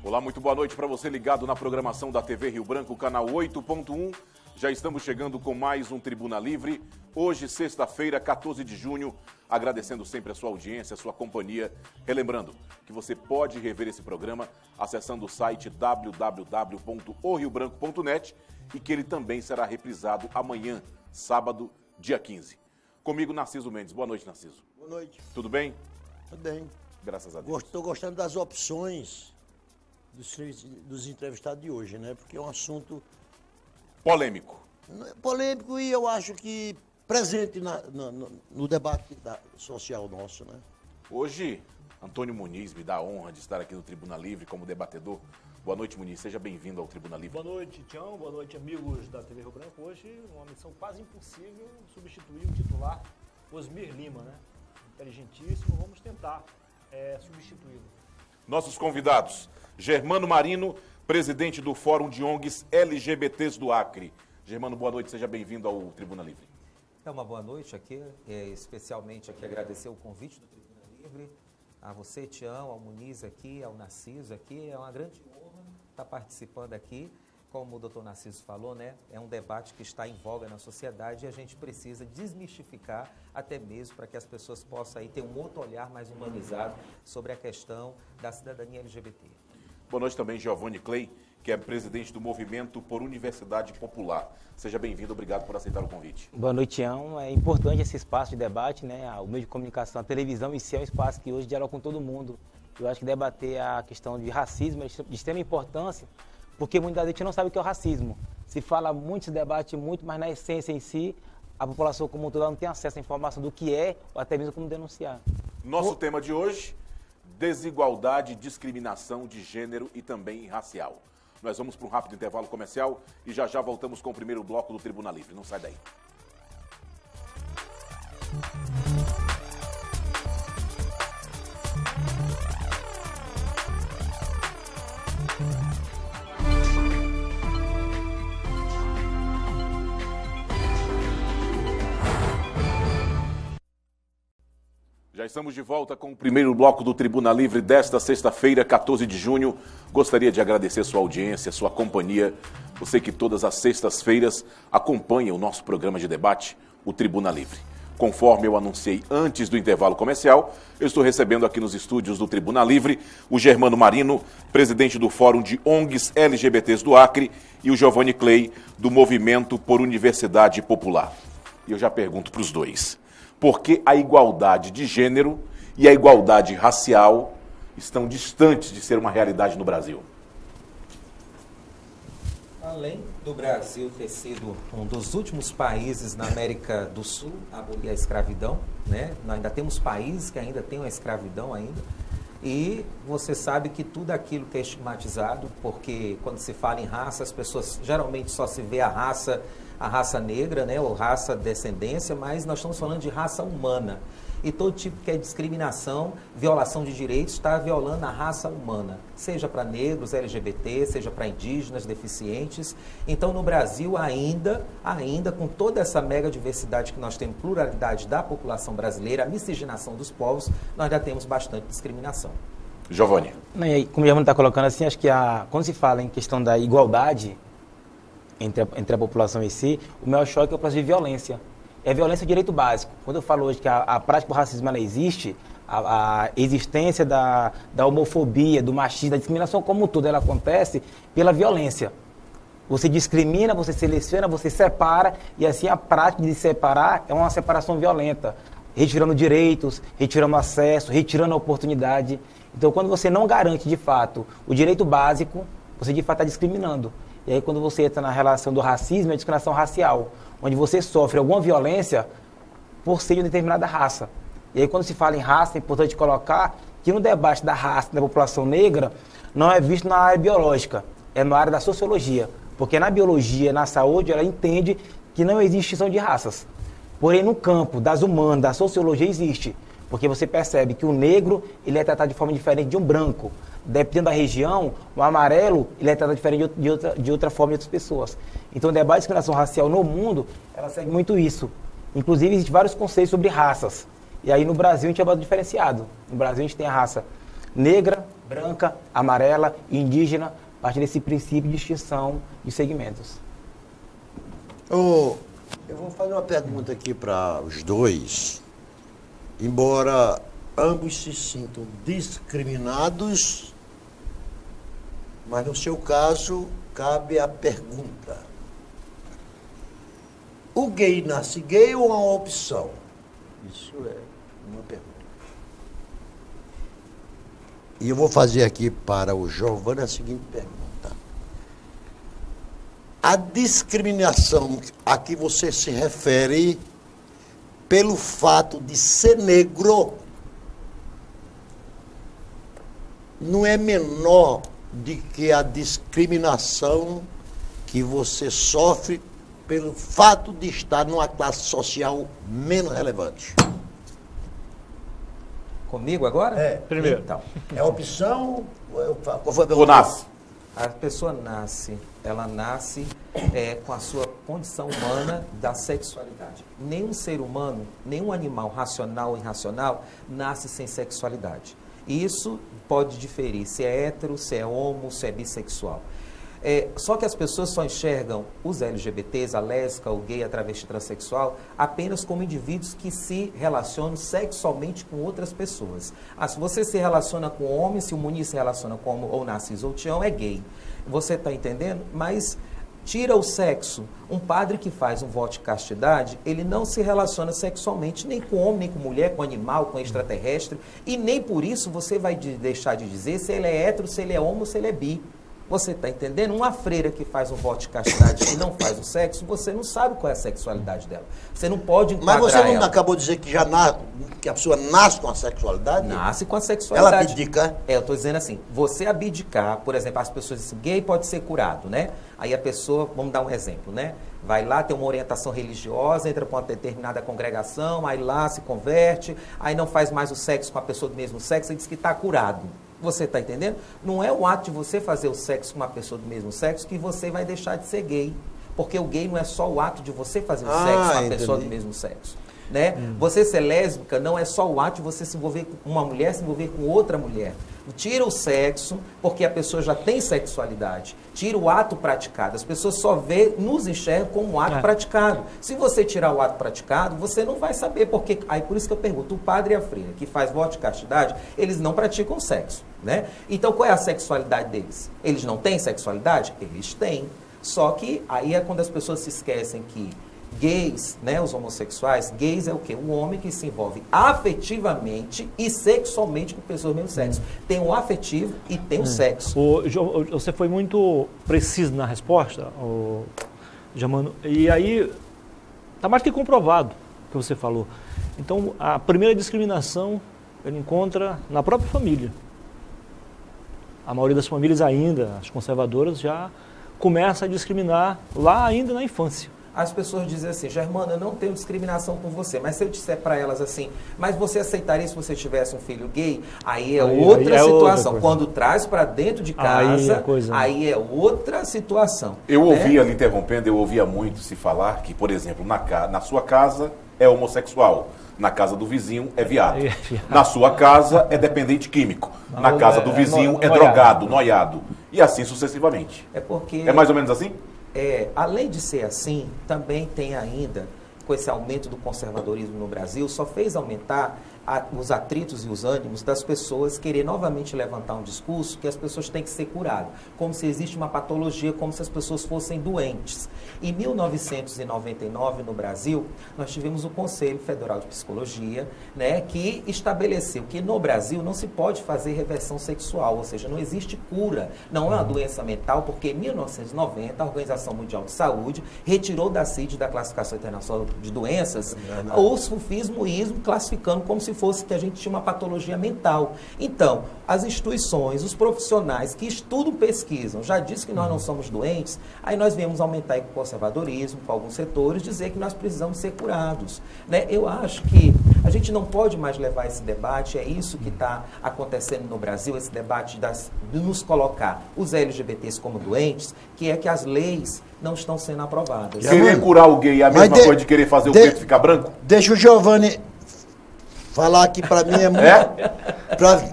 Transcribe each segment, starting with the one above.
Olá, muito boa noite para você ligado na programação da TV Rio Branco, canal 8.1. Já estamos chegando com mais um Tribuna Livre. Hoje, sexta-feira, 14 de junho, agradecendo sempre a sua audiência, a sua companhia. Relembrando que você pode rever esse programa acessando o site www.oriobranco.net e que ele também será reprisado amanhã, sábado, dia 15. Comigo, Narciso Mendes. Boa noite, Narciso. Boa noite. Tudo bem? Tudo bem. Graças a Deus. Estou gostando das opções dos entrevistados de hoje, né? Porque é um assunto polêmico. Polêmico e eu acho que presente no debate social nosso, né? Hoje, Antônio Muniz me dá a honra de estar aqui no Tribuna Livre como debatedor. Boa noite, Muniz. Seja bem-vindo ao Tribuna Livre. Boa noite, Tião. Boa noite, amigos da TV Rio Branco. Hoje, uma missão quase impossível, substituir o titular Osmir Lima, né? Inteligentíssimo. Vamos tentar substituí-lo. Nossos convidados: Germano Marino, presidente do Fórum de ONGs LGBTs do Acre. Germano, boa noite, seja bem-vindo ao Tribuna Livre. É uma boa noite aqui, especialmente aqui agradecer o convite do Tribuna Livre, a você, Tião, ao Muniz aqui, ao Narciso aqui, é uma grande honra estar participando aqui. Como o doutor Narciso falou, né, é um debate que está em voga na sociedade e a gente precisa desmistificar até mesmo para que as pessoas possam aí ter um outro olhar mais humanizado sobre a questão da cidadania LGBT. Boa noite também, Giovanni Clay, que é presidente do Movimento por Universidade Popular. Seja bem-vindo, obrigado por aceitar o convite. Boa noite, Tião. É importante esse espaço de debate, né? O meio de comunicação, a televisão em si é um espaço que hoje dialoga com todo mundo. Eu acho que debater a questão de racismo é de extrema importância, porque muita gente não sabe o que é o racismo. Se fala muito, se debate muito, mas na essência em si, a população como um todo não tem acesso à informação do que é, ou até mesmo como denunciar. Nosso tema de hoje: desigualdade, discriminação de gênero e também racial. Nós vamos para um rápido intervalo comercial e já voltamos com o primeiro bloco do Tribuna Livre. Não sai daí. Já estamos de volta com o primeiro bloco do Tribuna Livre desta sexta-feira, 14 de junho. Gostaria de agradecer sua audiência, sua companhia. Você que todas as sextas-feiras acompanha o nosso programa de debate, o Tribuna Livre. Conforme eu anunciei antes do intervalo comercial, eu estou recebendo aqui nos estúdios do Tribuna Livre o Germano Marino, presidente do Fórum de ONGs LGBTs do Acre, e o Giovanni Clay, do Movimento por Universidade Popular. E eu já pergunto para os dois: por que a igualdade de gênero e a igualdade racial estão distantes de ser uma realidade no Brasil? Além do Brasil ter sido um dos últimos países na América do Sul a abolir a escravidão, né? Nós ainda temos países que ainda têm a escravidão ainda. E você sabe que tudo aquilo que é estigmatizado, porque quando se fala em raça, as pessoas geralmente só se vê a raça negra, né, ou raça descendência, mas nós estamos falando de raça humana. E todo tipo que é discriminação, violação de direitos, está violando a raça humana, seja para negros, LGBT, seja para indígenas, deficientes. Então, no Brasil, ainda com toda essa mega diversidade que nós temos, pluralidade da população brasileira, a miscigenação dos povos, nós ainda temos bastante discriminação. Giovanni. Como o Giovanni está colocando assim, acho que quando se fala em questão da igualdade entre a população em si, o maior choque é o processo de violência. É a violência de direito básico. Quando eu falo hoje que a prática do racismo ela existe, a existência da homofobia, do machismo, da discriminação como um todo, ela acontece pela violência. Você discrimina, você seleciona, você separa, e assim a prática de separar é uma separação violenta, retirando direitos, retirando acesso, retirando a oportunidade. Então, quando você não garante de fato o direito básico, você de fato está discriminando. E aí, quando você entra na relação do racismo, é a discriminação racial, onde você sofre alguma violência por ser de uma determinada raça. E aí, quando se fala em raça, é importante colocar que no debate da raça da população negra não é visto na área biológica, é na área da sociologia. Porque na biologia, na saúde, ela entende que não existe distinção de raças. Porém, no campo das humanas, da sociologia, existe. Porque você percebe que o negro ele é tratado de forma diferente de um branco. Dependendo da região, o amarelo ele é tratado diferente de outra forma de outras pessoas. Então, o debate de discriminação racial no mundo, ela segue muito isso. Inclusive, existem vários conceitos sobre raças. E aí, no Brasil, a gente é bastante diferenciado. No Brasil, a gente tem a raça negra, branca, amarela, indígena, a partir desse princípio de extinção de segmentos. Eu vou fazer uma pergunta aqui para os dois. Embora ambos se sintam discriminados, mas no seu caso cabe a pergunta: o gay nasce gay ou é uma opção? Isso é uma pergunta. E eu vou fazer aqui para o Giovanni a seguinte pergunta. A discriminação a que você se refere pelo fato de ser negro não é menor do que a discriminação que você sofre pelo fato de estar numa classe social menos relevante. Comigo agora? É. Primeiro. Então, É opção? Qual foi a Ou pergunta? nasce? a pessoa ela nasce com a sua condição humana da sexualidade. Nenhum ser humano, nenhum animal racional ou irracional nasce sem sexualidade. E isso pode diferir se é hétero, se é homo, se é bissexual. Só que as pessoas só enxergam os LGBTs, a lésbica, o gay, a travesti, transexual, apenas como indivíduos que se relacionam sexualmente com outras pessoas. Se você se relaciona com homem, se o Muniz se relaciona com homem, ou Narciso ou Tião, é gay. Você está entendendo? Mas tira o sexo. Um padre que faz um voto de castidade, ele não se relaciona sexualmente nem com homem, nem com mulher, com animal, com extraterrestre, e nem por isso você vai deixar de dizer se ele é hétero, se ele é homo, se ele é bi. Você está entendendo? Uma freira que faz um voto de castidade e não faz o sexo, você não sabe qual é a sexualidade dela. Você não pode enquadrar Mas você não ela. acabou de dizer que que a pessoa nasce com a sexualidade? Nasce com a sexualidade. Ela abdica? Eu estou dizendo assim, você abdicar, por exemplo, as pessoas dizem, gay pode ser curado, né? Aí a pessoa, vamos dar um exemplo, né? Vai lá, tem uma orientação religiosa, entra para uma determinada congregação, aí lá se converte, aí não faz mais o sexo com a pessoa do mesmo sexo e diz que está curado. Você está entendendo? Não é o ato de você fazer o sexo com uma pessoa do mesmo sexo que você vai deixar de ser gay. Porque o gay não é só o ato de você fazer o sexo com a pessoa do mesmo sexo. Né? Você ser lésbica não é só o ato de você se envolver com uma mulher, se envolver com outra mulher. Tira o sexo, porque a pessoa já tem sexualidade. Tira o ato praticado. As pessoas só nos enxergam como um ato praticado. Se você tirar o ato praticado, você não vai saber. Porque, aí por isso que eu pergunto, o padre e a freira que faz voto de castidade, eles não praticam sexo. Né? Então qual é a sexualidade deles? Eles não têm sexualidade? Eles têm. Só que aí é quando as pessoas se esquecem que gays, né, os homossexuais, gays é o quê? Um homem que se envolve afetivamente e sexualmente com pessoas do mesmo sexo. Tem o afetivo e tem o sexo. Você foi muito preciso na resposta, Germano, e aí está mais que comprovado o que você falou. Então, a primeira discriminação ele encontra na própria família. A maioria das famílias ainda, as conservadoras, já começa a discriminar lá ainda na infância. As pessoas dizem assim, Germano, eu não tenho discriminação com você, mas se eu disser para elas assim, mas você aceitaria se você tivesse um filho gay? Aí é outra situação. Outra quando traz para dentro de casa, aí é outra situação. Eu ouvia, lhe interrompendo, eu ouvia muito se falar que, por exemplo, na sua casa é homossexual, na casa do vizinho é viado, na sua casa é dependente químico, na casa do vizinho é drogado, noiado, e assim sucessivamente. É mais ou menos assim? Além de ser assim, também tem ainda, com esse aumento do conservadorismo no Brasil, só fez aumentar os atritos e os ânimos das pessoas querer novamente levantar um discurso que as pessoas têm que ser curadas, como se existe uma patologia, como se as pessoas fossem doentes. Em 1999, no Brasil, nós tivemos o Conselho Federal de Psicologia, né, que estabeleceu que no Brasil não se pode fazer reversão sexual, ou seja, não existe cura, não é uma doença mental, porque em 1990 a Organização Mundial de Saúde retirou da CID, da Classificação Internacional de Doenças, o sufismo e ismo, classificando como se fosse que a gente tinha uma patologia mental. Então, as instituições, os profissionais que estudam, pesquisam, já dizem que nós não somos doentes, aí nós viemos aumentar aí com o conservadorismo, com alguns setores, dizer que nós precisamos ser curados. Né? Eu acho que a gente não pode mais levar esse debate, é isso que está acontecendo no Brasil, esse debate de nos colocar os LGBTs como doentes, que é que as leis não estão sendo aprovadas. Querer curar o gay é a mesma coisa de querer fazer o preto ficar branco? Deixa o Giovanni falar que para mim é muito...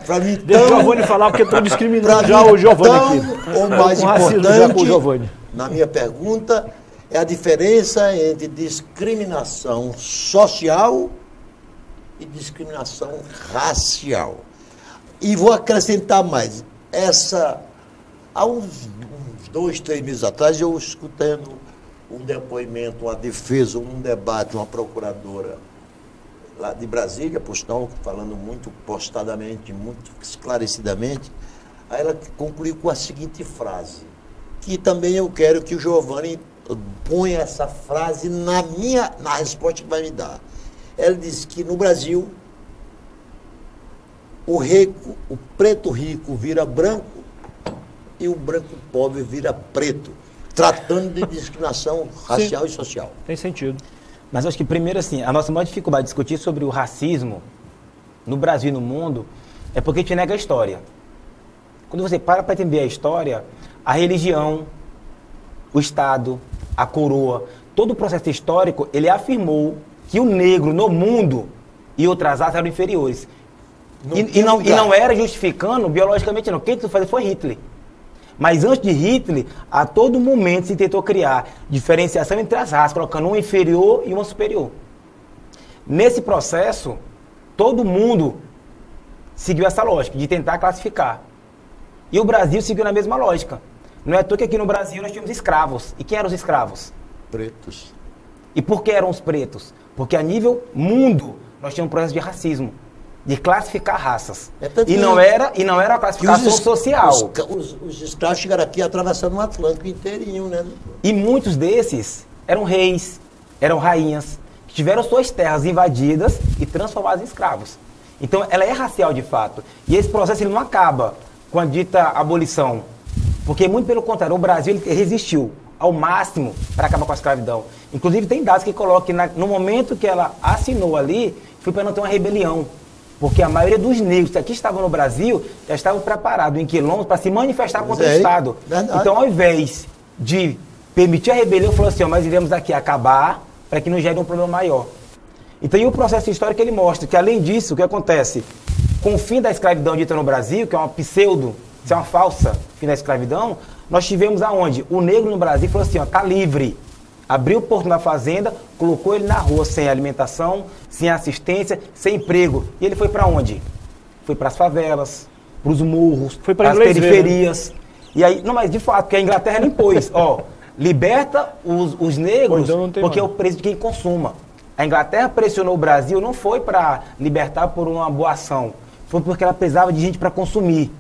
Para mim, Deixa o Giovanni falar, porque estou discriminando já o Giovanni aqui. O mais Com racismo já com o importante, Giovanni. na minha pergunta, é a diferença entre discriminação social e discriminação racial. E vou acrescentar mais. Há uns 2, 3 meses atrás, eu escutando um depoimento, uma defesa, um debate, uma procuradora lá de Brasília, por sinal, falando muito postadamente, muito esclarecidamente, aí ela concluiu com a seguinte frase, que também eu quero que o Giovanni ponha essa frase na resposta que vai me dar. Ela disse que no Brasil, o preto rico vira branco e o branco pobre vira preto, tratando de discriminação racial Sim, e social. tem sentido. Mas eu acho que primeiro, assim, a nossa maior dificuldade de discutir sobre o racismo no Brasil e no mundo é porque a gente nega a história. Quando você para entender a história, a religião, o Estado, a coroa, todo o processo histórico, ele afirmou que o negro no mundo e outras raças eram inferiores. E não era justificando biologicamente, não. Quem tentou fazer foi Hitler. Mas antes de Hitler, a todo momento se tentou criar diferenciação entre as raças, colocando uma inferior e uma superior. Nesse processo, todo mundo seguiu essa lógica de tentar classificar. E o Brasil seguiu na mesma lógica. Não é à toa que aqui no Brasil nós tínhamos escravos. E quem eram os escravos? Pretos. E por que eram os pretos? Porque a nível mundo nós tínhamos um processo de racismo, de classificar raças. E não era uma classificação social. Os escravos chegaram aqui atravessando o Atlântico inteirinho, né? E muitos desses eram reis, eram rainhas, que tiveram suas terras invadidas e transformadas em escravos. Então ela é racial de fato. E esse processo ele não acaba com a dita abolição. Porque muito pelo contrário, o Brasil ele resistiu ao máximo para acabar com a escravidão. Inclusive tem dados que colocam que no momento que ela assinou ali, foi para não ter uma rebelião. Porque a maioria dos negros que aqui estavam no Brasil já estavam preparados em quilômetros para se manifestar contra o Estado. Verdade. Então, ao invés de permitir a rebelião, falou assim, nós iremos aqui acabar para que não gere um problema maior. Então, e o processo histórico ele mostra que, além disso, o que acontece? Com o fim da escravidão dita no Brasil, que é uma pseudo, que é uma falsa fim da escravidão, nós tivemos aonde? O negro no Brasil falou assim, está livre. Abriu o porto na fazenda, colocou ele na rua sem alimentação, sem assistência, sem emprego. E ele foi para onde? Foi para as favelas, para os morros, para as periferias. Ver, né? E aí, não, mas de fato, que a Inglaterra ela impôs, liberta os negros, porque é o preço de quem consuma. A Inglaterra pressionou o Brasil, não foi para libertar por uma boa ação, foi porque ela precisava de gente para consumir.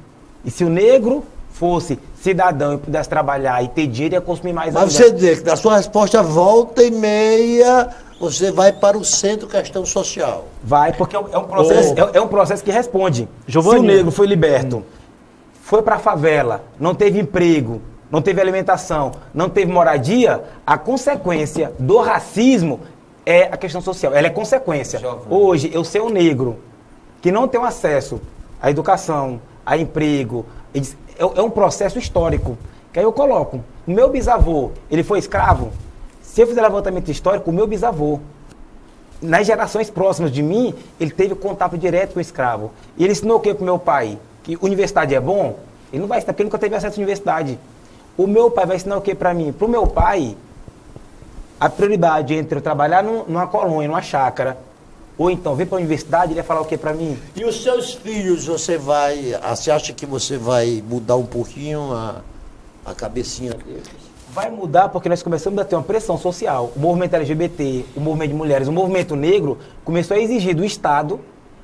E se o negro fosse cidadão e pudesse trabalhar e ter dinheiro, ia consumir mais ainda. Mas você diz que da sua resposta volta e meia, você vai para o centro questão social. Vai, porque é um processo que responde. Giovanni, se o negro foi liberto, foi para a favela, não teve emprego, não teve alimentação, não teve moradia, a consequência do racismo é a questão social. Ela é consequência. Hoje, eu ser um negro que não tem acesso à educação, a emprego, é um processo histórico. Que aí eu coloco, o meu bisavô, ele foi escravo. Se eu fizer levantamento histórico, o meu bisavô, nas gerações próximas de mim, ele teve contato direto com o escravo. E ele ensinou o que para o meu pai? Que universidade é bom? Ele não vai ensinar, porque ele nunca teve acesso à universidade. O meu pai vai ensinar o que para mim? Para o meu pai, a prioridade entre eu trabalhar numa colônia, numa chácara, ou então vir para a universidade, ele ia falar o que para mim? E os seus filhos, você acha que você vai mudar um pouquinho a cabecinha deles? Vai mudar porque nós começamos a ter uma pressão social. O movimento LGBT, o movimento de mulheres, o movimento negro começou a exigir do Estado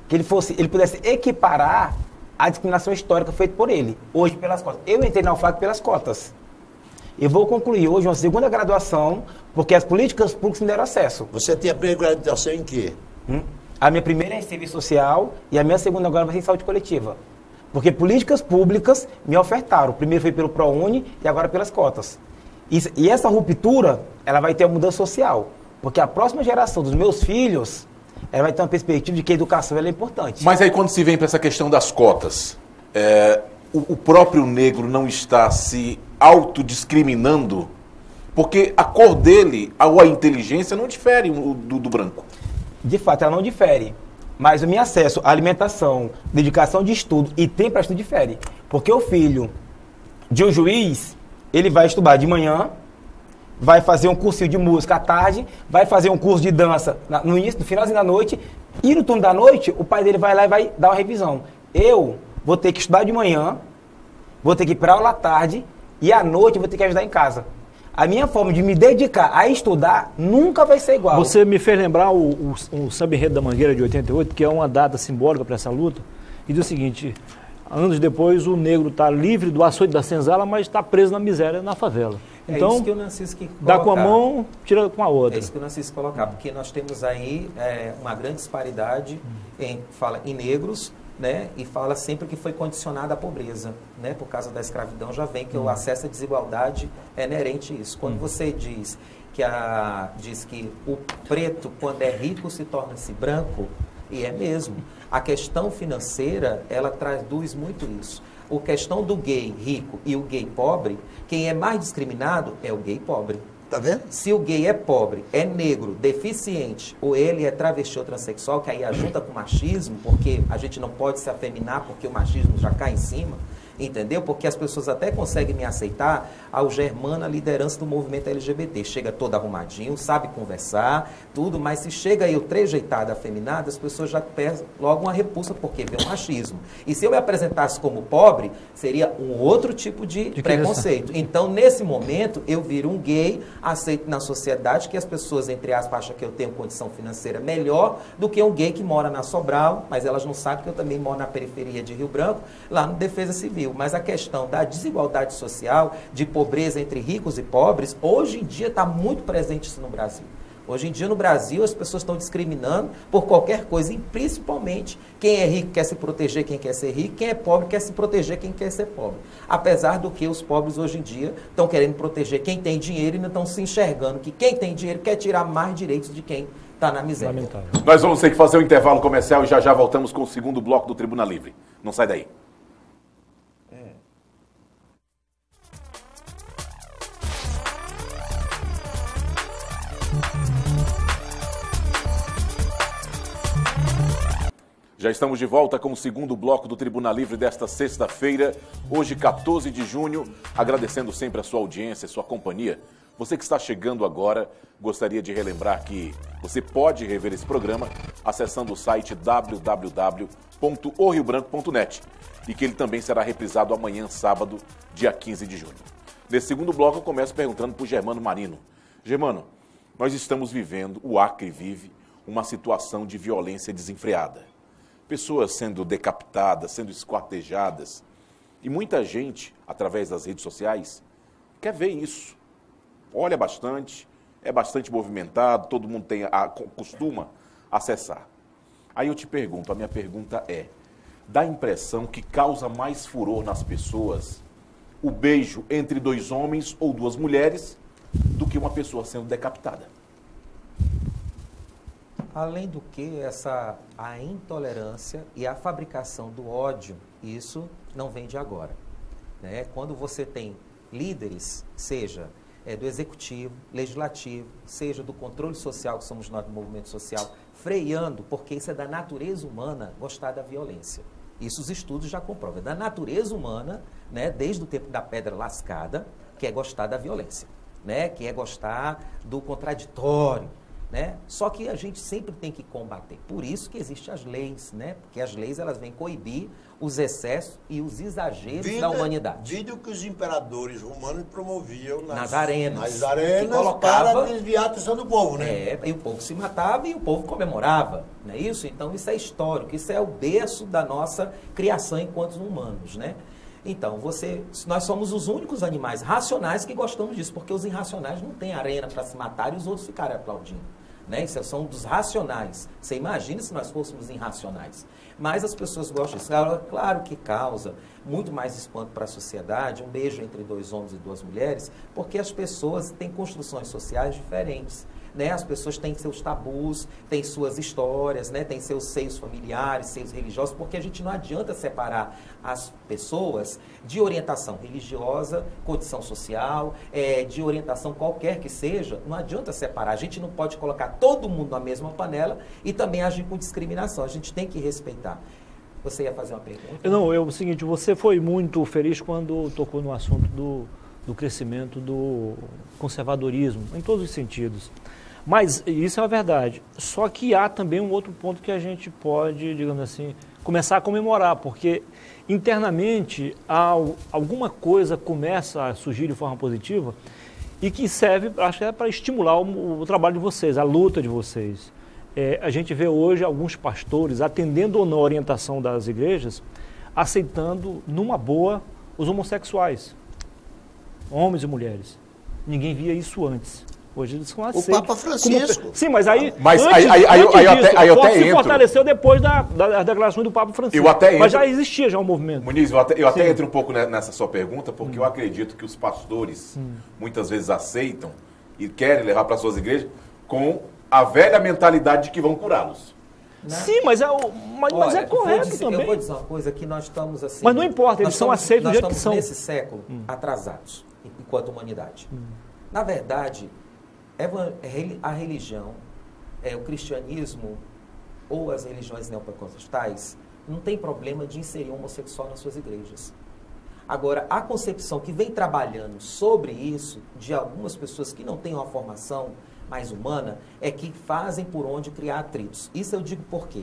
que ele pudesse equiparar a discriminação histórica feita por ele, hoje pelas cotas. Eu entrei na UFAC pelas cotas. Eu vou concluir hoje uma segunda graduação, porque as políticas públicas me deram acesso. Você tem a primeira graduação em quê? A minha primeira é em serviço social e a minha segunda agora vai ser em saúde coletiva. Porque políticas públicas me ofertaram. Primeiro foi pelo ProUni e agora pelas cotas. E essa ruptura, ela vai ter uma mudança social. Porque a próxima geração dos meus filhos, ela vai ter uma perspectiva de que a educação ela é importante. Mas aí quando se vem para essa questão das cotas, o próprio negro não está se autodiscriminando? Porque a cor dele ou a inteligência não difere do branco. De fato, ela não difere. Mas o meu acesso à alimentação, dedicação de estudo e tempo para estudo difere. Porque o filho de um juiz, ele vai estudar de manhã, vai fazer um cursinho de música à tarde, vai fazer um curso de dança no início, no finalzinho da noite, e no turno da noite, o pai dele vai lá e vai dar uma revisão. Eu vou ter que estudar de manhã, vou ter que ir para aula à tarde, e à noite eu vou ter que ajudar em casa. A minha forma de me dedicar a estudar nunca vai ser igual. Você me fez lembrar o Samba Enredo da Mangueira de 88, que é uma data simbólica para essa luta, e diz o seguinte: anos depois o negro está livre do açoite da senzala, mas está preso na miséria, na favela. Então, é isso que o Narciso quer colocar. Dá com a mão, tira com a outra. É isso que o Narciso colocar, porque nós temos aí uma grande disparidade fala em negros, né, e fala sempre que foi condicionada à pobreza, né, por causa da escravidão, já vem que o acesso à desigualdade é inerente a isso. Quando você diz que o preto, quando é rico, se torna-se branco, e é mesmo. A questão financeira, ela traduz muito isso. A questão do gay rico e o gay pobre, quem é mais discriminado é o gay pobre. Tá vendo? Se o gay é pobre, é negro, deficiente, ou ele é travesti ou transexual, que aí ajunta com o machismo, porque a gente não pode se afeminar porque o machismo já cai em cima, entendeu? Porque as pessoas até conseguem me aceitar ao Germano, a liderança do movimento LGBT. Chega todo arrumadinho, sabe conversar, tudo, mas se chega aí o trejeitado, afeminado, as pessoas já perdem logo uma repulsa porque vê o machismo. E se eu me apresentasse como pobre, seria um outro tipo de preconceito. Então, nesse momento, eu viro um gay, aceito na sociedade, que as pessoas, entre aspas, acham que eu tenho condição financeira melhor do que um gay que mora na Sobral, mas elas não sabem que eu também moro na periferia de Rio Branco, lá no Defesa Civil. Mas a questão da desigualdade social, de pobreza entre ricos e pobres, hoje em dia está muito presente isso no Brasil. Hoje em dia no Brasil as pessoas estão discriminando por qualquer coisa, e principalmente quem é rico quer se proteger quem quer ser rico, quem é pobre quer se proteger quem quer ser pobre. Apesar do que os pobres hoje em dia estão querendo proteger quem tem dinheiro e não estão se enxergando que quem tem dinheiro quer tirar mais direitos de quem está na miséria. Lamentável. Nós vamos ter que fazer um intervalo comercial e já voltamos com o segundo bloco do Tribuna Livre. Não sai daí. Já estamos de volta com o segundo bloco do Tribuna Livre desta sexta-feira, hoje 14 de junho, agradecendo sempre a sua audiência, a sua companhia. Você que está chegando agora, gostaria de relembrar que você pode rever esse programa acessando o site www.oriobranco.net e que ele também será reprisado amanhã, sábado, dia 15 de junho. Nesse segundo bloco eu começo perguntando para o Germano Marino. Germano, nós estamos vivendo, o Acre vive, uma situação de violência desenfreada. Pessoas sendo decapitadas, sendo esquartejadas. E muita gente, através das redes sociais, quer ver isso. Olha bastante, é bastante movimentado, todo mundo costuma acessar. Aí eu te pergunto, a minha pergunta é, dá a impressão que causa mais furor nas pessoas o beijo entre dois homens ou duas mulheres do que uma pessoa sendo decapitada? Além do que, a intolerância e a fabricação do ódio, isso não vem de agora. Né? Quando você tem líderes, seja do executivo, legislativo, seja do controle social, que somos nós do movimento social, freando, porque isso é da natureza humana, gostar da violência. Isso os estudos já comprovam. É da natureza humana, né, desde o tempo da pedra lascada, que é gostar da violência, né, que é gostar do contraditório. Né? Só que a gente sempre tem que combater. Por isso que existem as leis, né? Porque as leis elas vêm coibir os excessos e os exageros da humanidade. Vídeo que os imperadores romanos promoviam nas arenas. Nas arenas colocava, para desviar a atenção do povo, né? E o povo se matava e o povo comemorava, não é isso? Então isso é histórico, isso é o berço da nossa criação enquanto humanos, né? Então, nós somos os únicos animais racionais que gostamos disso, porque os irracionais não têm arena para se matar e os outros ficarem aplaudindo. Né? Isso são dos racionais. Você imagina se nós fôssemos irracionais. Mas as pessoas gostam disso. Claro que causa muito mais espanto para a sociedade, um beijo entre dois homens e duas mulheres, porque as pessoas têm construções sociais diferentes. né? As pessoas têm seus tabus, têm suas histórias, né? Têm seus seios familiares, seios religiosos, porque a gente não adianta separar as pessoas de orientação religiosa, condição social, de orientação qualquer que seja, não adianta separar. A gente não pode colocar todo mundo na mesma panela e também agir com discriminação. A gente tem que respeitar. Você ia fazer uma pergunta? Não, é o seguinte, você foi muito feliz quando tocou no assunto do crescimento do conservadorismo, em todos os sentidos. Mas isso é uma verdade. Só que há também um outro ponto que a gente pode, digamos assim, começar a comemorar, porque internamente alguma coisa começa a surgir de forma positiva e que serve, acho que é para estimular o trabalho de vocês, a luta de vocês. A gente vê hoje alguns pastores, atendendo ou não a orientação das igrejas, aceitando numa boa os homossexuais, homens e mulheres. Ninguém via isso antes. Hoje eles são aceitos. O Papa Francisco. Sim, mas aí... Aí eu até se entro. fortaleceu depois das declarações do Papa Francisco. Mas já existia já um movimento. Muniz, eu até entro um pouco nessa sua pergunta, porque eu acredito que os pastores muitas vezes aceitam e querem levar para suas igrejas com a velha mentalidade de que vão curá-los. Né? Sim, mas é correto também. Eu vou dizer uma coisa, que nós estamos assim... Mas não importa, eles são aceitos do jeito que são. Nós estamos nesse século atrasados, enquanto humanidade. Na verdade, a religião, o cristianismo ou as religiões neopentecostais não tem problema de inserir um homossexual nas suas igrejas. Agora, a concepção que vem trabalhando sobre isso, de algumas pessoas que não têm uma formação mais humana, é que fazem por onde criar atritos. Isso eu digo por quê?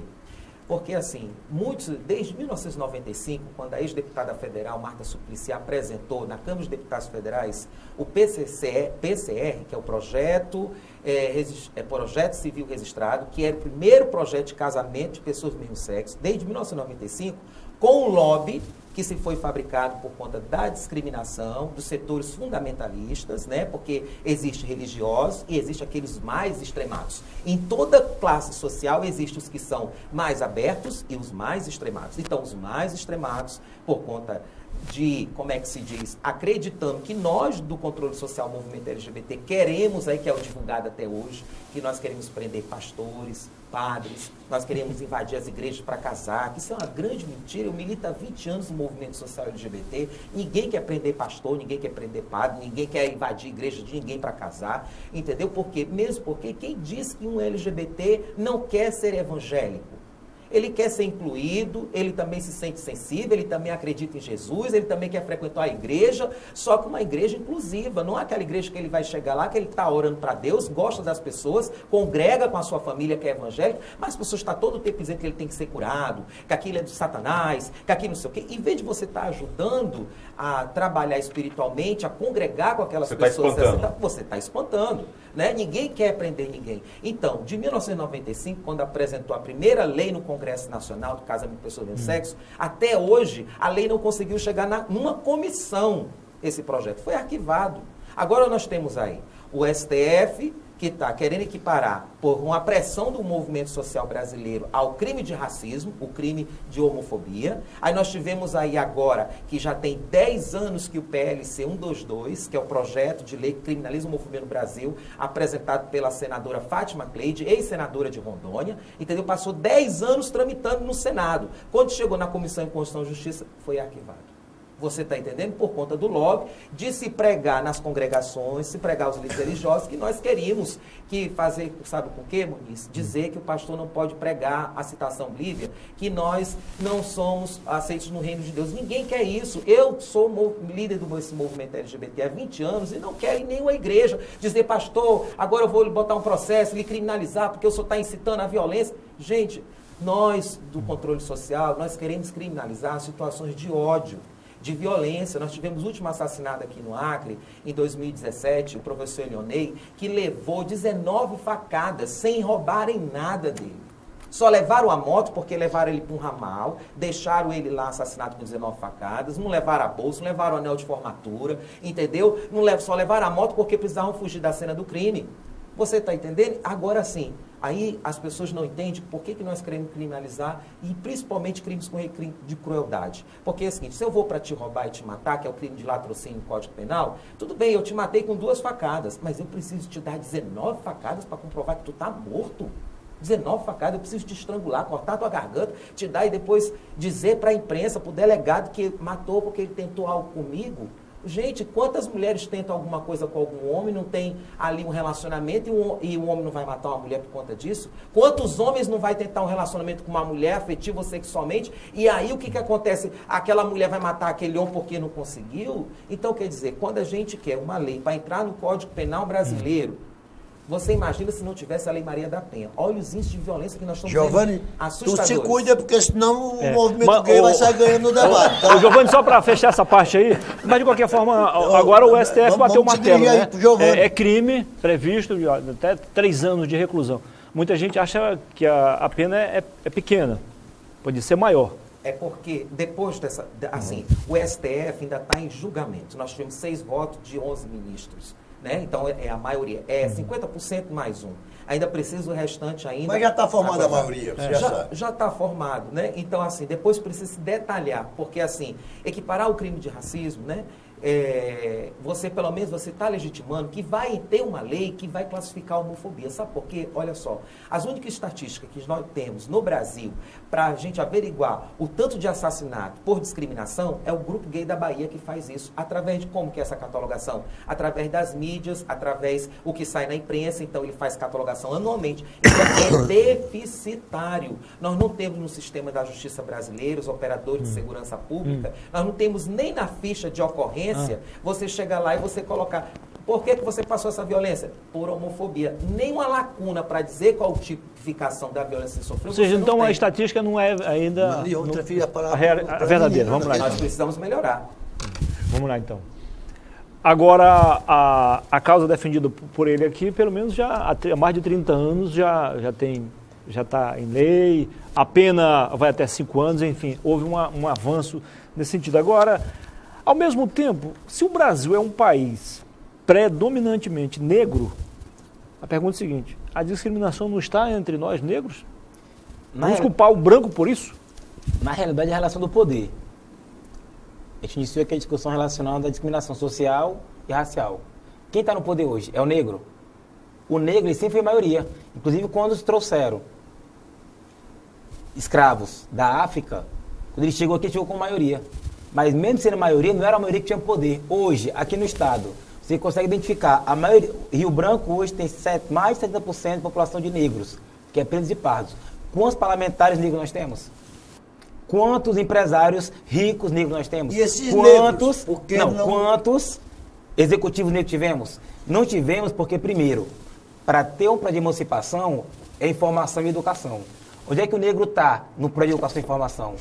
Porque, assim, muitos, desde 1995, quando a ex-deputada federal Marta Suplicy apresentou na Câmara de Deputados Federais o PCR, que é o Projeto Civil Registrado, que era o primeiro projeto de casamento de pessoas do mesmo sexo, desde 1995, com um lobby que se foi fabricado por conta da discriminação dos setores fundamentalistas, né? Porque existe religiosos e existe aqueles mais extremados. Em toda classe social existem os que são mais abertos e os mais extremados. Então, os mais extremados, por conta de, como é que se diz, acreditando que nós do controle social, movimento LGBT, queremos, aí que é o divulgado até hoje, que nós queremos prender pastores, padres, nós queremos invadir as igrejas para casar, que isso é uma grande mentira. Eu milito há 20 anos no movimento social LGBT, ninguém quer prender pastor, ninguém quer prender padre, ninguém quer invadir a igreja de ninguém para casar, entendeu? Por quê? Mesmo porque quem diz que um LGBT não quer ser evangélico? Ele quer ser incluído, ele também se sente sensível, ele também acredita em Jesus, ele também quer frequentar a igreja, só que uma igreja inclusiva, não é aquela igreja que ele vai chegar lá, que ele está orando para Deus, gosta das pessoas, congrega com a sua família que é evangélica, mas as pessoas estão todo o tempo dizendo que ele tem que ser curado, que aquilo é de Satanás, que aquilo não sei o quê. Em vez de você estar ajudando a trabalhar espiritualmente, a congregar com aquelas pessoas, você está espantando. Né? Ninguém quer prender ninguém. Então, de 1995, quando apresentou a primeira lei no Congresso Nacional do casamento de pessoas do mesmo sexo, até hoje a lei não conseguiu chegar numa comissão. Esse projeto foi arquivado. Agora nós temos aí o STF, que está querendo equiparar, por uma pressão do movimento social brasileiro, ao crime de racismo, o crime de homofobia. Aí nós tivemos aí agora, que já tem 10 anos que o PLC 122, que é o projeto de lei que criminaliza a homofobia no Brasil, apresentado pela senadora Fátima Cleide, ex-senadora de Rondônia, entendeu? Passou 10 anos tramitando no Senado. Quando chegou na Comissão de Constituição e Justiça, foi arquivado. Você está entendendo? Por conta do lobby, de se pregar nas congregações, se pregar os líderes religiosos, que nós queríamos que fazer, sabe por quê, Muniz? Dizer que o pastor não pode pregar a citação bíblica, que nós não somos aceitos no reino de Deus. Ninguém quer isso. Eu sou líder desse movimento LGBT há 20 anos e não quero em nenhuma igreja dizer, pastor, agora eu vou lhe botar um processo, lhe criminalizar, porque o senhor está incitando a violência. Gente, nós do controle social, nós queremos criminalizar situações de ódio, de violência. Nós tivemos o último assassinato aqui no Acre, em 2017, o professor Elionei, que levou 19 facadas sem roubarem nada dele. Só levaram a moto porque levaram ele para um ramal, deixaram ele lá assassinado com 19 facadas, não levaram a bolsa, não levaram o anel de formatura, entendeu? Só levaram a moto porque precisavam fugir da cena do crime. Você está entendendo? Agora sim, Aí as pessoas não entendem por que nós queremos criminalizar e principalmente crimes com crime de crueldade. Porque é o seguinte, se eu vou para te roubar e te matar, que é o crime de latrocínio no Código Penal, tudo bem, eu te matei com 2 facadas, mas eu preciso te dar 19 facadas para comprovar que tu está morto. 19 facadas, eu preciso te estrangular, cortar tua garganta, te dar e depois dizer para a imprensa, para o delegado que matou porque ele tentou algo comigo. Gente, quantas mulheres tentam alguma coisa com algum homem, não tem ali um relacionamento e o homem não vai matar uma mulher por conta disso? Quantos homens não vai tentar um relacionamento com uma mulher, afetivo ou sexualmente, e aí o que acontece? Aquela mulher vai matar aquele homem porque não conseguiu? Então, quer dizer, quando a gente quer uma lei para entrar no Código Penal brasileiro, você imagina se não tivesse a Lei Maria da Penha. Olha os índices de violência que nós estamos Giovanni, assustadores. tu se cuida, porque senão o movimento gay vai sair ganhando no debate. Tá? Giovanni, só para fechar essa parte aí, mas de qualquer forma, agora o STF bateu o martelo, né? É crime previsto de até 3 anos de reclusão. Muita gente acha que a pena é pequena, pode ser maior. É porque depois dessa, assim, o STF ainda está em julgamento. Nós tivemos 6 votos de 11 ministros. Né? Então, é a maioria. É 50% mais 1. Ainda precisa o restante ainda. Mas já está formada a maioria, você já sabe. Já está formado, né? Então, assim, depois precisa se detalhar, porque, assim, equiparar o crime de racismo, né? Você, pelo menos, você está legitimando que vai ter uma lei que vai classificar a homofobia. Sabe por quê? Olha só, as únicas estatísticas que nós temos no Brasil para a gente averiguar o tanto de assassinato por discriminação é o Grupo Gay da Bahia que faz isso. Através de como que é essa catalogação? Através das mídias, através o que sai na imprensa, então ele faz catalogação anualmente. Então é deficitário. Nós não temos no sistema da justiça brasileira, os operadores de segurança pública, nós não temos nem na ficha de ocorrência, você chega lá e você colocar, por que você passou essa violência? Por homofobia. Nenhuma lacuna para dizer qual tipificação da violência que sofreu. Ou seja, então a estatística não é ainda a verdadeira. Vamos lá. Nós precisamos melhorar. Vamos lá, então. Agora, a causa defendida por ele aqui, pelo menos já há mais de 30 anos, já está em lei, a pena vai até 5 anos, enfim, houve um avanço nesse sentido. Agora, ao mesmo tempo, se o Brasil é um país predominantemente negro, a pergunta é a seguinte, a discriminação não está entre nós negros? Vamos culpar o branco por isso? Na realidade, é a relação do poder. A gente iniciou aqui a discussão relacionada à discriminação social e racial. Quem está no poder hoje? É o negro. O negro, ele sempre foi maioria. Inclusive, quando se trouxeram escravos da África, quando ele chegou aqui, ele chegou com maioria. Mas mesmo sendo maioria, não era a maioria que tinha poder. Hoje, aqui no estado, você consegue identificar, a maioria, Rio Branco hoje tem mais de 70% de população de negros, que é pretos e pardos. Quantos parlamentares negros nós temos? Quantos empresários ricos negros nós temos? E esses negros? Quantos executivos negros tivemos? Não tivemos porque, primeiro, para ter um plano de emancipação, é informação e educação. Onde é que o negro está no plano de educação e informação?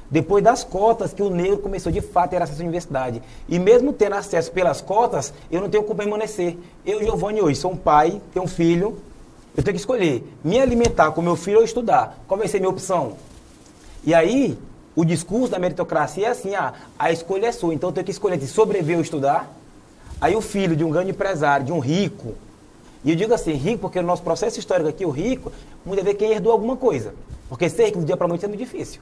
Depois das cotas que o negro começou de fato a ter acesso à universidade. E mesmo tendo acesso pelas cotas, eu não tenho como permanecer. Eu, Giovanni, hoje sou um pai, tenho um filho, eu tenho que escolher me alimentar com meu filho ou estudar. Qual vai ser a minha opção? E aí, o discurso da meritocracia é assim, a escolha é sua, então eu tenho que escolher de sobreviver ou estudar. Aí o filho de um grande empresário, de um rico, e eu digo assim, rico, porque no nosso processo histórico aqui, o rico, muitas vezes quem herdou alguma coisa. Porque ser rico do dia para a noite é muito difícil.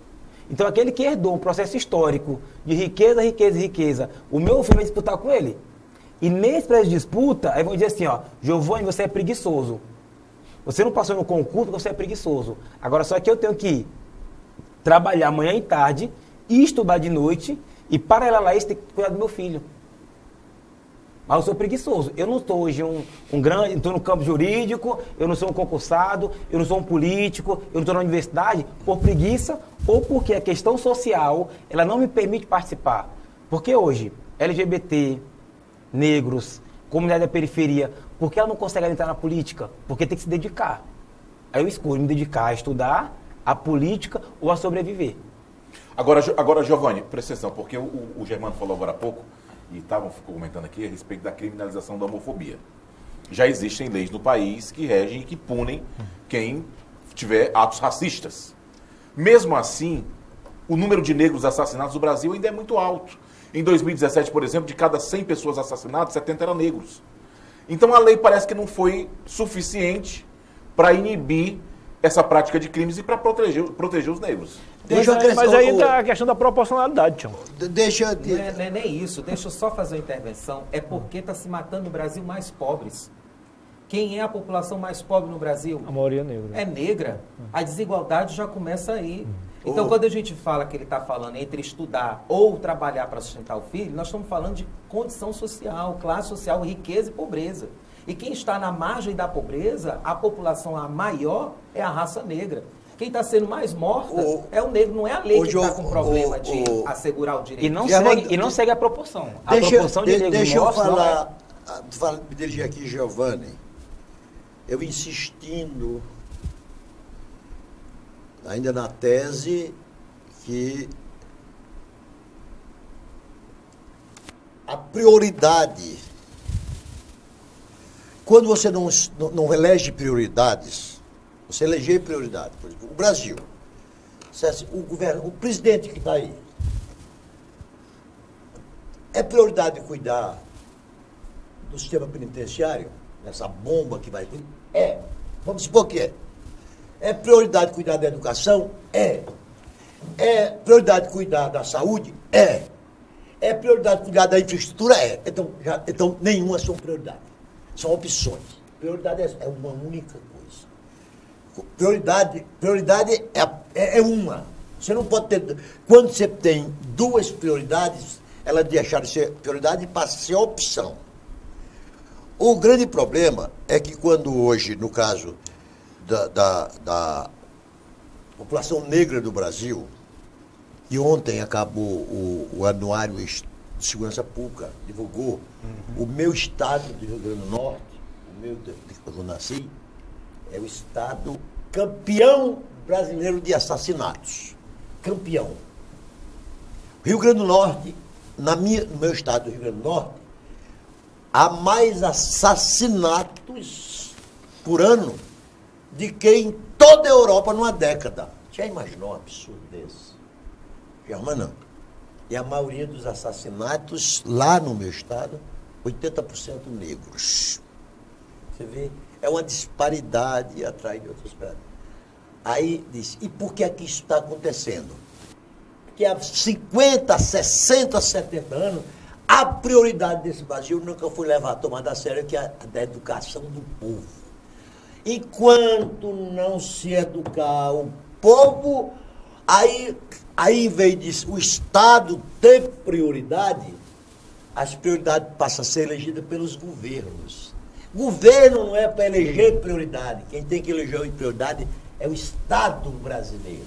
Então, aquele que herdou um processo histórico de riqueza, riqueza e riqueza, o meu filho vai disputar com ele. E nesse processo de disputa, aí vão dizer assim, Giovanni, você é preguiçoso. Você não passou no concurso porque você é preguiçoso. Agora, só que eu tenho que trabalhar manhã e tarde, e estudar de noite, e paralelo a isso, ter que cuidar do meu filho. Mas eu sou preguiçoso. Eu não sou hoje um grande, estou no campo jurídico, eu não sou um concursado, eu não sou um político, eu não estou na universidade por preguiça ou porque a questão social, ela não me permite participar. Porque hoje, LGBT, negros, comunidade da periferia, por que ela não consegue entrar na política? Porque tem que se dedicar. Aí eu escolho me dedicar a estudar, a política ou a sobreviver. Agora Giovanni, presta atenção, porque o Germano falou agora há pouco, e ficou comentando aqui a respeito da criminalização da homofobia. Já existem leis no país que regem e que punem quem tiver atos racistas. Mesmo assim, o número de negros assassinados no Brasil ainda é muito alto. Em 2017, por exemplo, de cada 100 pessoas assassinadas, 70 eram negros. Então a lei parece que não foi suficiente para inibir essa prática de crimes e para proteger os negros. Mas aí está a questão da proporcionalidade, Tião. Deixa Não é nem isso, deixa eu só fazer uma intervenção. É porque está se matando no Brasil mais pobres. Quem é a população mais pobre no Brasil? A maioria é negra. É negra. A desigualdade já começa aí. Então, quando a gente fala que ele está falando entre estudar ou trabalhar para sustentar o filho, nós estamos falando de condição social, classe social, riqueza e pobreza. E quem está na margem da pobreza, a população a maior é a raça negra. Quem está sendo mais morta é o negro, não é a lei que está com problema de assegurar o direito. E não segue a proporção. A proporção de negros deixa eu mortos falar, me dirigir aqui, Giovanni. Eu insistindo, ainda na tese, que a prioridade, quando você não elege prioridades, você eleger prioridade, por exemplo, o Brasil, o presidente que está aí, é prioridade cuidar do sistema penitenciário, dessa bomba que vai... Vamos supor que é. É prioridade cuidar da educação? É. É prioridade cuidar da saúde? É. É prioridade cuidar da infraestrutura? É. Então nenhuma são prioridade. São opções. Prioridade é uma única coisa. Prioridade é uma. Você não pode ter... Quando você tem duas prioridades, ela deixar de ser prioridade e passa a ser opção. O grande problema é que quando hoje, no caso da população negra do Brasil, e ontem acabou o Anuário de Segurança Pública, divulgou, o meu estado do Rio Grande do Norte, quando eu nasci, é o estado campeão brasileiro de assassinatos. Campeão. Rio Grande do Norte, no meu estado do Rio Grande do Norte, há mais assassinatos por ano de que em toda a Europa numa década. Já imaginou um absurdo desse? Germano, e a maioria dos assassinatos lá no meu estado, 80% negros. Você vê? É uma disparidade atrás de outras coisas. Aí diz, e por que é que isso está acontecendo? Porque há 50, 60, 70 anos, a prioridade desse Brasil nunca foi tomada a sério, que é a da educação do povo. Enquanto não se educar o povo, aí em vez de o Estado ter prioridade, as prioridades passam a ser elegidas pelos governos. Governo não é para eleger prioridade. Quem tem que eleger prioridade é o Estado brasileiro.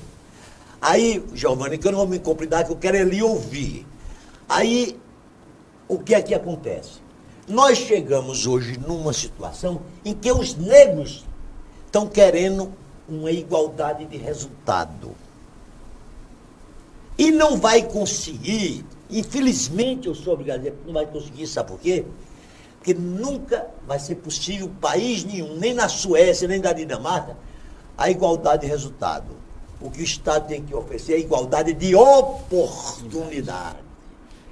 Aí, Giovanni, que eu não vou me compridar, que eu quero lhe ouvir. Aí, o que é que acontece? Nós chegamos hoje numa situação em que os negros estão querendo uma igualdade de resultado. E não vai conseguir, infelizmente eu sou obrigado a dizer, não vai conseguir, sabe por quê? Porque nunca vai ser possível, país nenhum, nem na Suécia, nem na Dinamarca, a igualdade de resultado. O que o Estado tem que oferecer é a igualdade de oportunidade.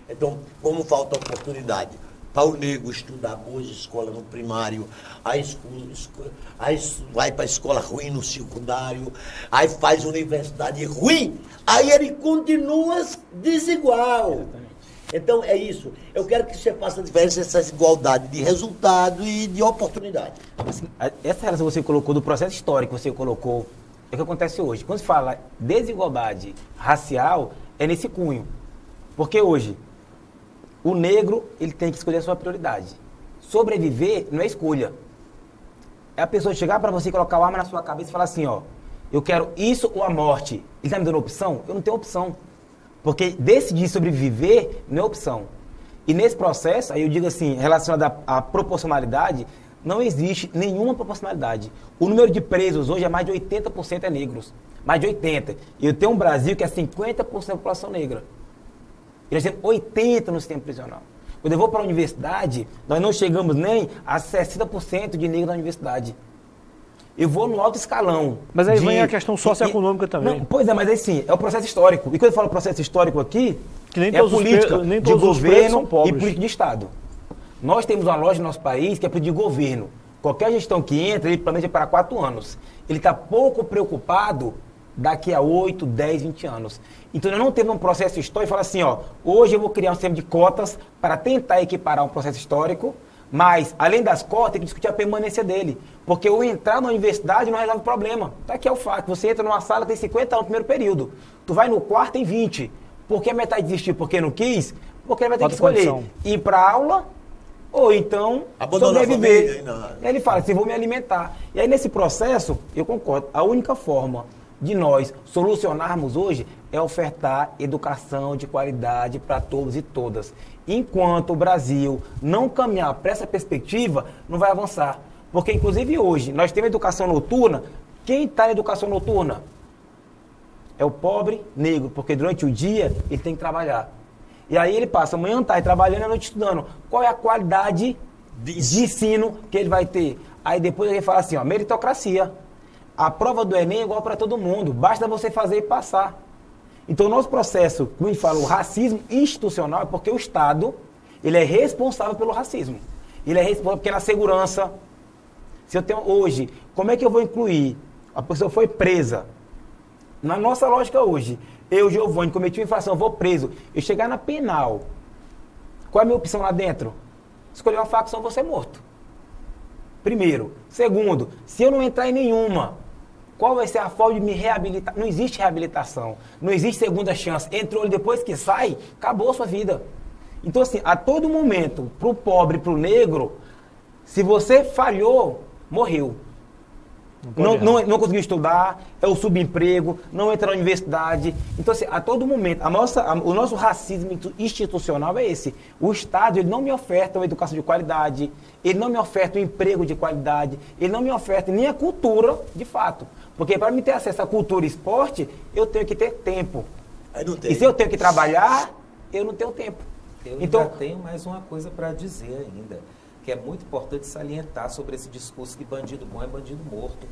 Então, como falta oportunidade para o negro estudar boas escolas no primário, aí vai para a escola ruim no secundário, aí faz universidade ruim, aí ele continua desigual. Então, é isso. Eu quero que você faça a diferença essa igualdade de resultado e de oportunidade. Assim, essa relação que você colocou, do processo histórico que você colocou, é o que acontece hoje. Quando se fala desigualdade racial, é nesse cunho. Porque hoje, o negro, ele tem que escolher a sua prioridade. Sobreviver não é escolha. É a pessoa chegar para você, colocar uma arma na sua cabeça e falar assim, ó, eu quero isso ou a morte. Ele está me dando opção? Eu não tenho opção. Porque decidir sobreviver não é opção. E nesse processo, aí eu digo assim, relacionado à proporcionalidade, não existe nenhuma proporcionalidade. O número de presos hoje é mais de 80% é negros. Mais de 80%. E eu tenho um Brasil que é 50% da população negra. E nós temos 80% no sistema prisional. Quando eu vou para a universidade, nós não chegamos nem a 60% de negros na universidade. Eu vou no alto escalão. Mas aí vem a questão socioeconômica também. Não, pois é, mas aí sim, é o processo histórico. E quando eu falo processo histórico aqui, que nem é política nem de todos governo são pobres. E política de Estado. Nós temos uma lógica no nosso país que é política de governo. Qualquer gestão que entra, ele planeja para 4 anos. Ele está pouco preocupado daqui a 8, 10, 20 anos. Então, nós não temos um processo histórico e falar assim, ó, hoje eu vou criar um sistema de cotas para tentar equiparar um processo histórico, mas, além das cotas, tem que discutir a permanência dele. Porque o entrar na universidade não resolve o problema. Tá aqui é o fato. Você entra numa sala, tem 50 anos no primeiro período. Tu vai no quarto, tem 20. Por que a metade desistiu? Porque não quis? Porque ele vai ter que escolher ir para aula ou então sobreviver. Ele fala assim, vou me alimentar. E aí, nesse processo, eu concordo, a única forma de nós solucionarmos hoje é ofertar educação de qualidade para todos e todas. Enquanto o Brasil não caminhar para essa perspectiva, não vai avançar. Porque, inclusive, hoje, nós temos educação noturna. Quem está na educação noturna? É o pobre negro, porque durante o dia ele tem que trabalhar. E aí ele passa a manhã tarde trabalhando e a noite estudando. Qual é a qualidade de ensino que ele vai ter? Aí depois ele fala assim, ó, meritocracia. A prova do Enem é igual para todo mundo, basta você fazer e passar. Então o nosso processo, como a gente fala, o racismo institucional é porque o Estado, ele é responsável pelo racismo. Ele é responsável porque na segurança, se eu tenho hoje, como é que eu vou incluir? A pessoa foi presa. Na nossa lógica hoje, eu, Giovanni, cometi uma infração, vou preso. Eu chegar na penal, qual é a minha opção lá dentro? Escolher uma facção, vou ser morto. Primeiro. Segundo, se eu não entrar em nenhuma, qual vai ser a forma de me reabilitar? Não existe reabilitação, não existe segunda chance. Entrou e depois que sai, acabou a sua vida. Então, assim, a todo momento, para o pobre, para o negro, se você falhou, morreu. Não conseguiu estudar, é o subemprego, não entra na universidade. Então, assim, a todo momento, o nosso racismo institucional é esse. O Estado, ele não me oferta uma educação de qualidade, ele não me oferta um emprego de qualidade, ele não me oferta nem a cultura, de fato. Porque para me ter acesso à cultura e esporte, eu tenho que ter tempo. E se eu tenho que trabalhar, eu não tenho tempo. Eu então, ainda tenho mais uma coisa para dizer ainda, que é muito importante salientar sobre esse discurso que bandido bom é bandido morto.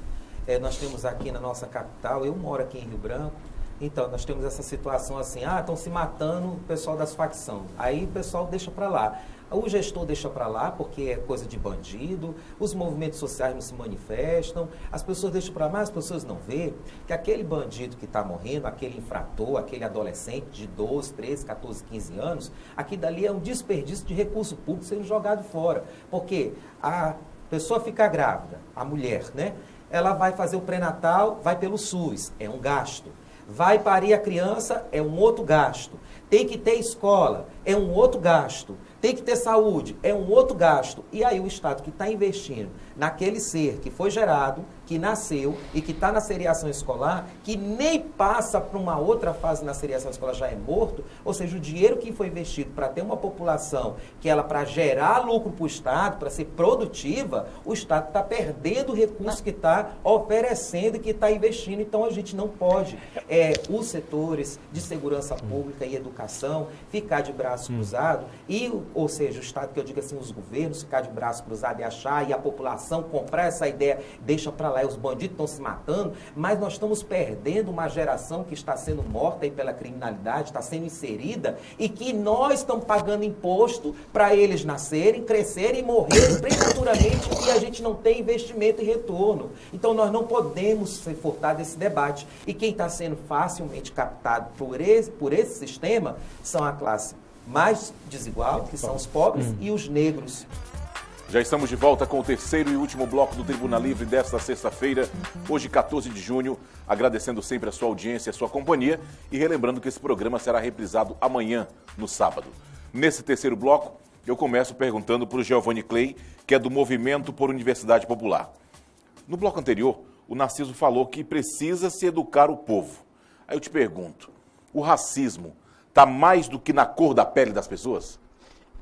Nós temos aqui na nossa capital, eu moro aqui em Rio Branco, então nós temos essa situação assim, estão se matando o pessoal das facções, aí o pessoal deixa para lá. O gestor deixa para lá porque é coisa de bandido, os movimentos sociais não se manifestam, as pessoas deixam para lá, mas as pessoas não vê que aquele bandido que está morrendo, aquele infrator, aquele adolescente de 12, 13, 14, 15 anos, aqui dali é um desperdício de recurso público sendo jogado fora. Porque a pessoa fica grávida, a mulher, né? Ela vai fazer o pré-natal, vai pelo SUS, é um gasto. Vai parir a criança, é um outro gasto. Tem que ter escola, é um outro gasto. Tem que ter saúde, é um outro gasto. E aí o Estado que está investindo naquele ser que foi gerado, que nasceu e que está na seriação escolar, que nem passa para uma outra fase na seriação escolar, já é morto, ou seja, o dinheiro que foi investido para ter uma população que ela para gerar lucro para o Estado, para ser produtiva, o Estado está perdendo o recurso que está oferecendo e que está investindo. Então a gente não pode, os setores de segurança pública e educação, ficar de braço cruzado ou seja, o Estado, que eu digo assim, os governos ficar de braço cruzado e achar, e a população comprar essa ideia, deixa para lá, e os bandidos estão se matando, mas nós estamos perdendo uma geração que está sendo morta aí pela criminalidade, está sendo inserida, e que nós estamos pagando imposto para eles nascerem, crescerem e morrerem prematuramente, e a gente não tem investimento e retorno. Então nós não podemos ser furtados desse debate. E quem está sendo facilmente captado por esse sistema são a classe mais desigual, que são os pobres e os negros. Já estamos de volta com o terceiro e último bloco do Tribuna Livre desta sexta-feira, hoje 14 de junho, agradecendo sempre a sua audiência, a sua companhia e relembrando que esse programa será reprisado amanhã, no sábado. Nesse terceiro bloco, eu começo perguntando para o Giovanni Clay, que é do Movimento por Universidade Popular. No bloco anterior, o Narciso falou que precisa se educar o povo. Aí eu te pergunto, o racismo está mais do que na cor da pele das pessoas?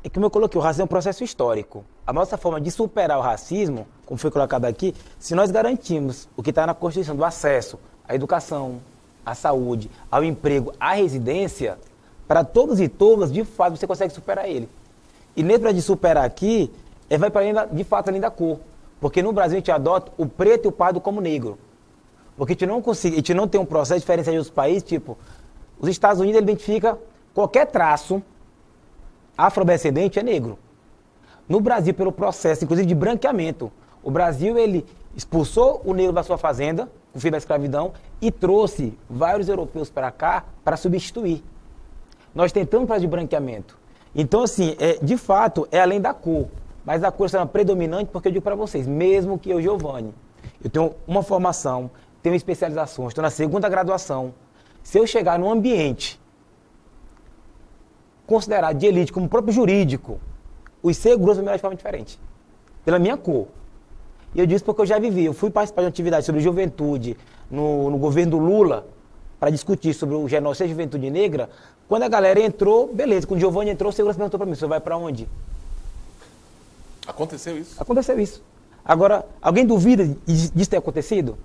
É como eu coloquei, o racismo é um processo histórico. A nossa forma de superar o racismo, como foi colocado aqui, se nós garantirmos o que está na Constituição do acesso à educação, à saúde, ao emprego, à residência, para todos e todas, de fato, você consegue superar ele. E nem para de superar aqui, vai para de fato além da cor. Porque no Brasil a gente adota o preto e o pardo como negro. Porque a gente não tem um processo diferenciado dos países, tipo, os Estados Unidos identifica qualquer traço afrodescendente é negro. No Brasil, pelo processo, inclusive de branqueamento, O Brasil, ele expulsou o negro da sua fazenda, o fim da escravidão, e trouxe vários europeus para cá para substituir. Nós tentamos fazer de branqueamento. Então, assim, de fato, é além da cor. Mas a cor será predominante porque eu digo para vocês, mesmo que eu, Giovanni, eu tenho uma formação, tenho especialização, estou na 2ª graduação. Se eu chegar num ambiente considerado de elite, como o próprio jurídico, os seguros vão me olhar de forma diferente, pela minha cor. E eu disse porque eu já vivi. Eu fui participar de uma atividade sobre juventude no governo do Lula, para discutir sobre o genocídio da juventude negra. Quando a galera entrou, beleza. Quando o Giovanni entrou, o segurança perguntou para mim, você vai para onde? Aconteceu isso? Aconteceu isso. Agora, alguém duvida disso ter acontecido?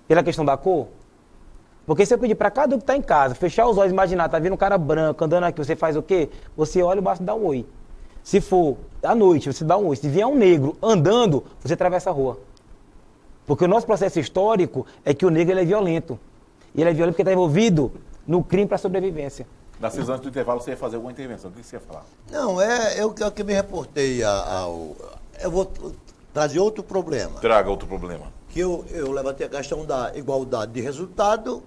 Pela questão da cor? Porque se eu pedir para cada um que está em casa, fechar os olhos e imaginar, tá vindo um cara branco andando aqui, você faz o quê? Você olha e basta dar um oi. Se for à noite, você dá um oi. Se vier um negro andando, você atravessa a rua. Porque o nosso processo histórico é que o negro ele é violento. E ele é violento porque está envolvido no crime para sobrevivência. Narciso, antes do intervalo, você ia fazer alguma intervenção. O que você ia falar? Não, eu que me reportei eu vou trazer outro problema. Traga outro problema. Que eu levantei a questão da igualdade de resultado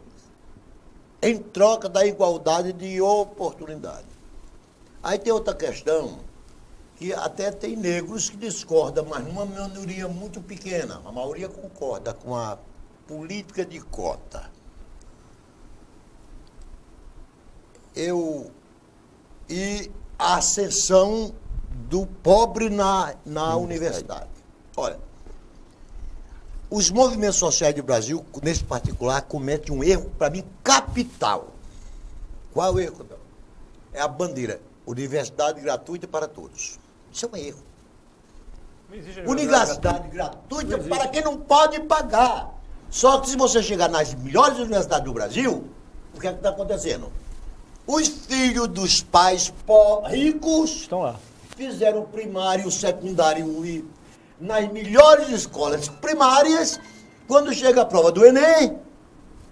em troca da igualdade de oportunidade. Aí tem outra questão, que até tem negros que discordam, mas numa minoria muito pequena. A maioria concorda com a política de cota. E a ascensão do pobre na universidade. Olha, os movimentos sociais do Brasil, nesse particular, cometem um erro, para mim, capital. Qual é o erro? É a bandeira, universidade gratuita para todos. Isso é um erro. Universidade gratuita para quem não pode pagar. Só que se você chegar nas melhores universidades do Brasil, o que é que está acontecendo? Os filhos dos pais ricos Estão lá. fizeram primário, secundário e nas melhores escolas primárias. Quando chega a prova do Enem,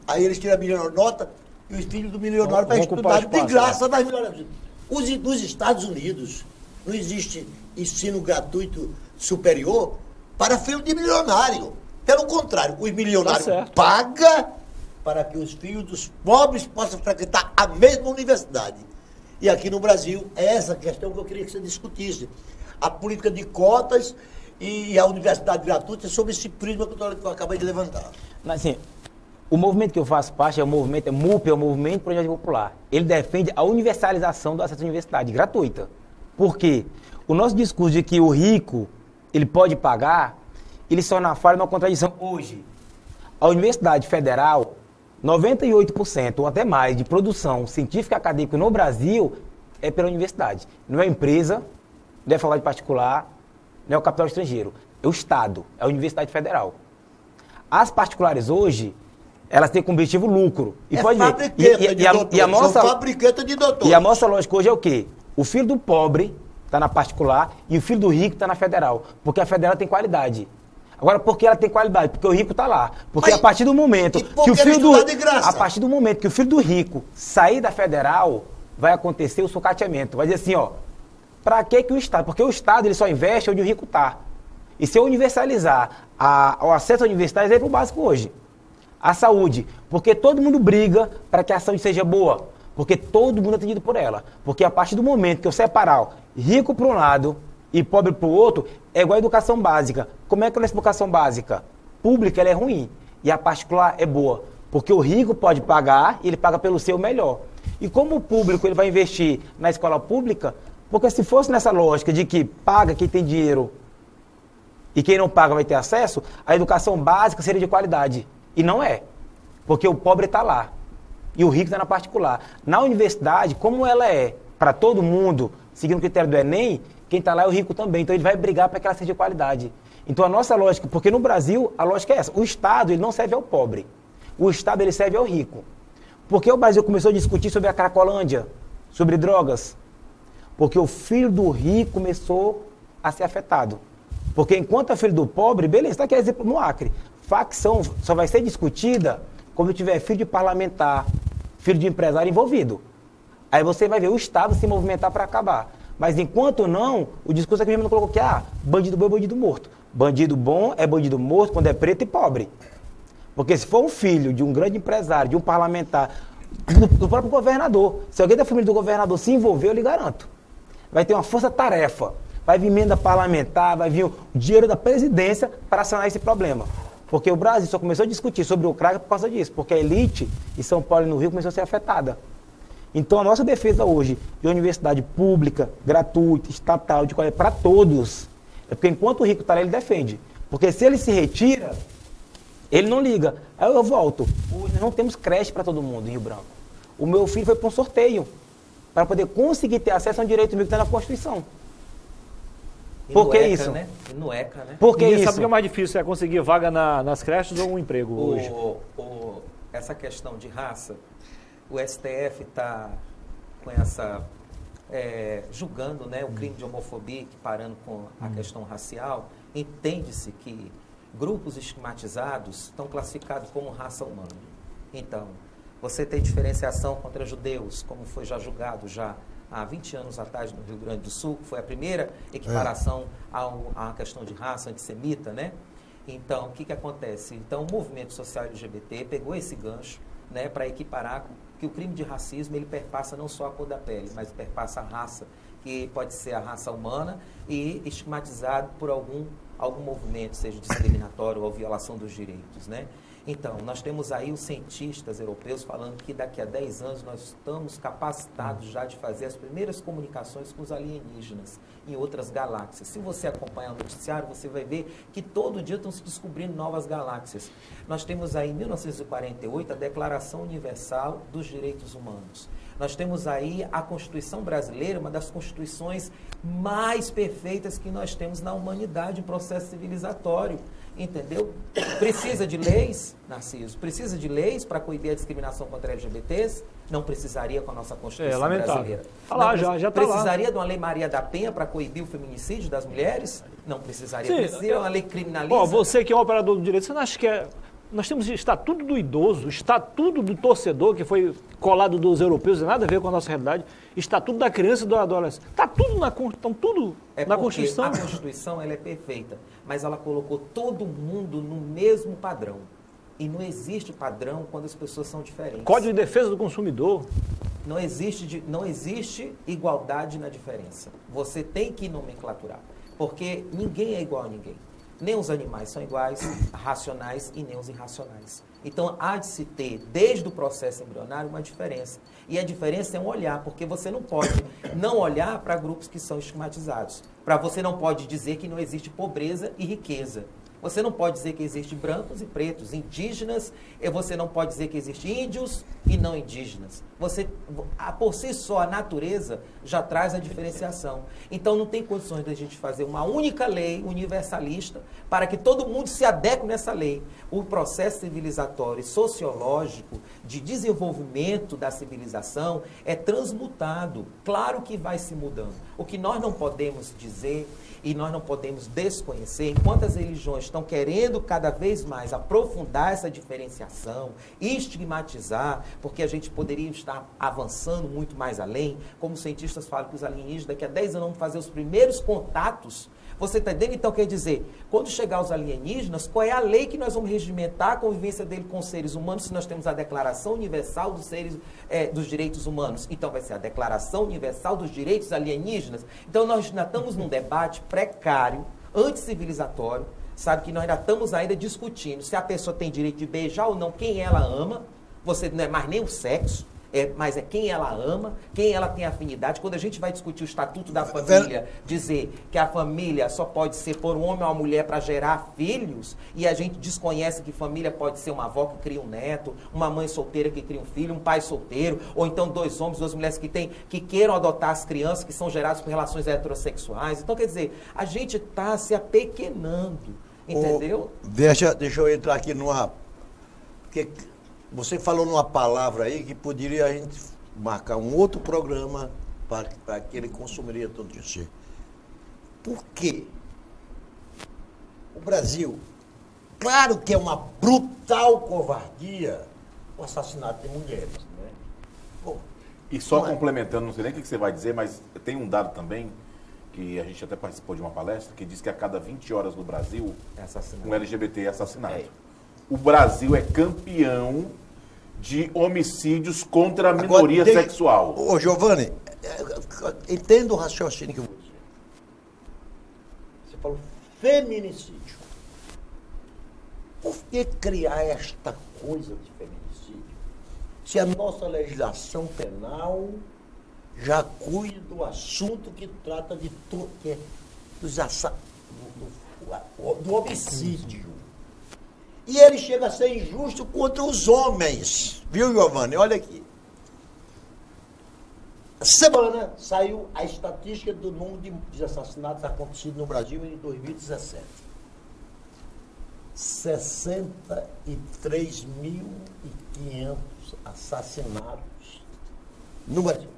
aí eles tiram a melhor nota e os filhos do milionário para estudar de graça nas melhores. Nos Estados Unidos não existe ensino gratuito superior para filho de milionário. Pelo contrário, os milionários pagam para que os filhos dos pobres possam frequentar a mesma universidade. E aqui no Brasil, é essa questão que eu queria que você discutisse. A política de cotas e a universidade gratuita sobre esse prisma que eu acabei de levantar. Assim, o movimento que eu faço parte é o movimento MUP, é o Movimento Projeto Popular. Ele defende a universalização do acesso à universidade gratuita. Por quê? O nosso discurso de que o rico, ele pode pagar, ele só na falha uma contradição. Hoje, a Universidade Federal, 98% ou até mais de produção científica e acadêmica no Brasil é pela universidade. Não é empresa, não é faculdade particular, não é o capital estrangeiro. É o Estado, é a Universidade Federal. As particulares hoje, elas têm como objetivo lucro. E pode ver. Fabriqueta de doutor. E a nossa lógica hoje é o quê? O filho do pobre está na particular e o filho do rico está na federal. Porque a federal tem qualidade. Agora, por que ela tem qualidade? Porque o rico está lá. Porque a partir do momento que o filho do a partir do momento que o filho do rico sair da federal, vai acontecer o sucateamento. Vai dizer assim, ó, para que o Estado? Porque o Estado ele só investe onde o rico está. E se eu universalizar o acesso à universidade, é para o básico hoje. A saúde, porque todo mundo briga para que a saúde seja boa. Porque todo mundo é atendido por ela. Porque a partir do momento que eu separar rico para um lado e pobre para o outro, é igual a educação básica. Como é que é a educação básica? Pública ela é ruim e a particular é boa. Porque o rico pode pagar e ele paga pelo seu melhor. E como o público ele vai investir na escola pública, porque se fosse nessa lógica de que paga quem tem dinheiro e quem não paga vai ter acesso, a educação básica seria de qualidade. E não é. Porque o pobre está lá e o rico está na particular. Na universidade, como ela é para todo mundo, seguindo o critério do Enem, quem está lá é o rico também, então ele vai brigar para que ela seja de qualidade. Então a nossa lógica, porque no Brasil a lógica é essa, o Estado ele não serve ao pobre, o Estado ele serve ao rico. Porque o Brasil começou a discutir sobre a Cracolândia, sobre drogas? Porque o filho do rico começou a ser afetado. Porque enquanto é filho do pobre, beleza, está aqui exemplo no Acre, facção só vai ser discutida quando tiver filho de parlamentar, filho de empresário envolvido. Aí você vai ver o Estado se movimentar para acabar. Mas enquanto não, o discurso aqui mesmo não colocou que, bandido bom é bandido morto. Bandido bom é bandido morto quando é preto e pobre. Porque se for um filho de um grande empresário, de um parlamentar, do próprio governador, se alguém da família do governador se envolver, eu lhe garanto, vai ter uma força-tarefa, vai vir emenda parlamentar, vai vir o dinheiro da presidência para sanar esse problema. Porque o Brasil só começou a discutir sobre o crack por causa disso, porque a elite em São Paulo e no Rio começou a ser afetada. Então a nossa defesa hoje de uma universidade pública, gratuita, estatal, de qualidade para todos, é porque enquanto o rico está lá, ele defende. Porque se ele se retira, ele não liga. Aí eu volto. Hoje nós não temos creche para todo mundo em Rio Branco. O meu filho foi para um sorteio, para poder conseguir ter acesso a um direito meu que está na Constituição. Por que isso? Né? E no ECA, né? Por que isso? Sabe o que é mais difícil? É conseguir vaga nas creches ou um emprego hoje? Essa questão de raça, o STF está com essa... julgando, né, o crime de homofobia, equiparando com a questão racial. Entende-se que grupos estigmatizados estão classificados como raça humana. Então, você tem diferenciação contra judeus, como foi já julgado há 20 anos atrás no Rio Grande do Sul, que foi a primeira equiparação à questão de raça antissemita, né? Então, o que acontece? Então, o movimento social LGBT pegou esse gancho, né, para equiparar que o crime de racismo ele perpassa não só a cor da pele, mas perpassa a raça, que pode ser a raça humana e estigmatizado por algum movimento, seja discriminatório ou violação dos direitos, né? Então, nós temos aí os cientistas europeus falando que daqui a 10 anos nós estamos capacitados já de fazer as primeiras comunicações com os alienígenas em outras galáxias. Se você acompanhar o noticiário, você vai ver que todo dia estão se descobrindo novas galáxias. Nós temos aí, em 1948, a Declaração Universal dos Direitos Humanos. Nós temos aí a Constituição brasileira, uma das constituições mais perfeitas que nós temos na humanidade em processo civilizatório. Entendeu? Precisa de leis, Narciso? Precisa de leis para coibir a discriminação contra LGBTs? Não precisaria com a nossa Constituição brasileira. Tá lá, já tá precisaria lá. De uma lei Maria da Penha para coibir o feminicídio das mulheres? Não precisaria. Sim, precisaria uma lei criminalista? Você que é um operador do direito, você não acha que nós temos o Estatuto do Idoso, Estatuto do Torcedor, que foi colado dos europeus, não tem nada a ver com a nossa realidade, Estatuto da Criança e do Adolescente. Está tudo na Constituição. A Constituição ela é perfeita, mas ela colocou todo mundo no mesmo padrão. E não existe padrão quando as pessoas são diferentes. Código de Defesa do Consumidor. Não existe igualdade na diferença. Você tem que nomenclaturar, porque ninguém é igual a ninguém. Nem os animais são iguais, racionais e nem os irracionais. Então, há de se ter, desde o processo embrionário, uma diferença. E a diferença é um olhar, porque você não pode não olhar para grupos que são estigmatizados. Você não pode dizer que não existe pobreza e riqueza. Você não pode dizer que existe brancos e pretos, indígenas, e você não pode dizer que existe índios e não indígenas. Por si só, a natureza já traz a diferenciação. Então, não tem condições de a gente fazer uma única lei universalista para que todo mundo se adeque nessa lei. O processo civilizatório e sociológico de desenvolvimento da civilização é transmutado. Claro que vai se mudando. O que nós não podemos dizer e nós não podemos desconhecer, enquanto as religiões estão querendo cada vez mais aprofundar essa diferenciação, estigmatizar, porque a gente poderia estar avançando muito mais além, como os cientistas falam que os alienígenas daqui a 10 anos vão fazer os primeiros contatos. Você está entendendo? Então, quer dizer, quando chegar os alienígenas, qual é a lei que nós vamos regimentar a convivência dele com os seres humanos se nós temos a Declaração Universal dos Direitos Humanos? Então, vai ser a Declaração Universal dos Direitos Alienígenas. Então, nós ainda estamos num debate precário, anticivilizatório, sabe, que nós ainda estamos discutindo se a pessoa tem direito de beijar ou não quem ela ama. Você não é mais nem o sexo. Mas é quem ela ama, quem ela tem afinidade. Quando a gente vai discutir o Estatuto da Família, dizer que a família só pode ser por um homem ou uma mulher para gerar filhos, e a gente desconhece que família pode ser uma avó que cria um neto, uma mãe solteira que cria um filho, um pai solteiro, ou então 2 homens, 2 mulheres que queiram adotar as crianças que são geradas por relações heterossexuais. Então, quer dizer, a gente está se apequenando, entendeu? Deixa eu entrar aqui numa... Porque você falou numa palavra aí que poderia a gente marcar um outro programa para que ele consumiria todo dia. Por quê? O Brasil, claro que é uma brutal covardia o assassinato de mulheres, né? E só complementando, não sei nem o que você vai dizer, mas tem um dado também que a gente até participou de uma palestra, que diz que a cada 20 horas no Brasil, um LGBT é assassinado. O Brasil é campeão de homicídios contra a minoria sexual. Ô, Giovanni, entenda o raciocínio que eu vou dizer. Você falou feminicídio. Por que criar esta coisa de feminicídio? Se a nossa legislação penal já cuida do assunto que trata de do homicídio. E ele chega a ser injusto contra os homens. Viu, Giovanni? Olha aqui. Semana saiu a estatística do número de assassinatos acontecidos no Brasil em 2017. 63.500 assassinatos no Brasil.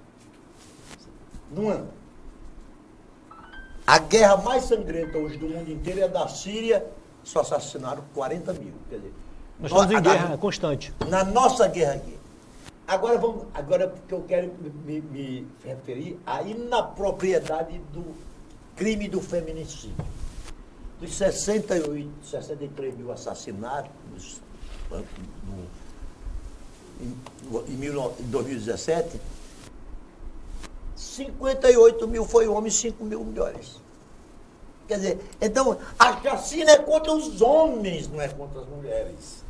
No ano. A guerra mais sangrenta hoje do mundo inteiro é da Síria, só assassinaram 40 mil. Quer dizer, nós estamos em guerra constante. Na nossa guerra aqui. Agora porque eu quero me referir à inapropriedade do crime do feminicídio. Dos 63 mil assassinatos em 2017, 58 mil foi homens, 5 mil mulheres. Quer dizer, então, a chacina é contra os homens, não é contra as mulheres.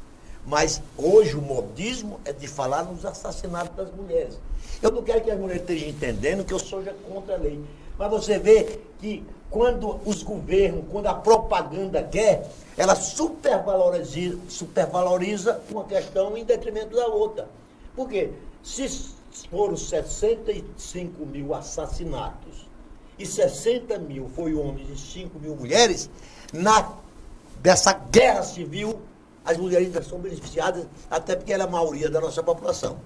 Mas hoje o modismo é de falar nos assassinatos das mulheres. Eu não quero que as mulheres estejam entendendo que eu sou já contra a lei. Mas você vê que quando os governos, quando a propaganda quer, ela supervaloriza uma questão em detrimento da outra. Por quê? Se foram 65 mil assassinatos e 60 mil foi homens e 5 mil mulheres, dessa guerra civil, as mulheres ainda são beneficiadas, até porque ela é a maioria da nossa população.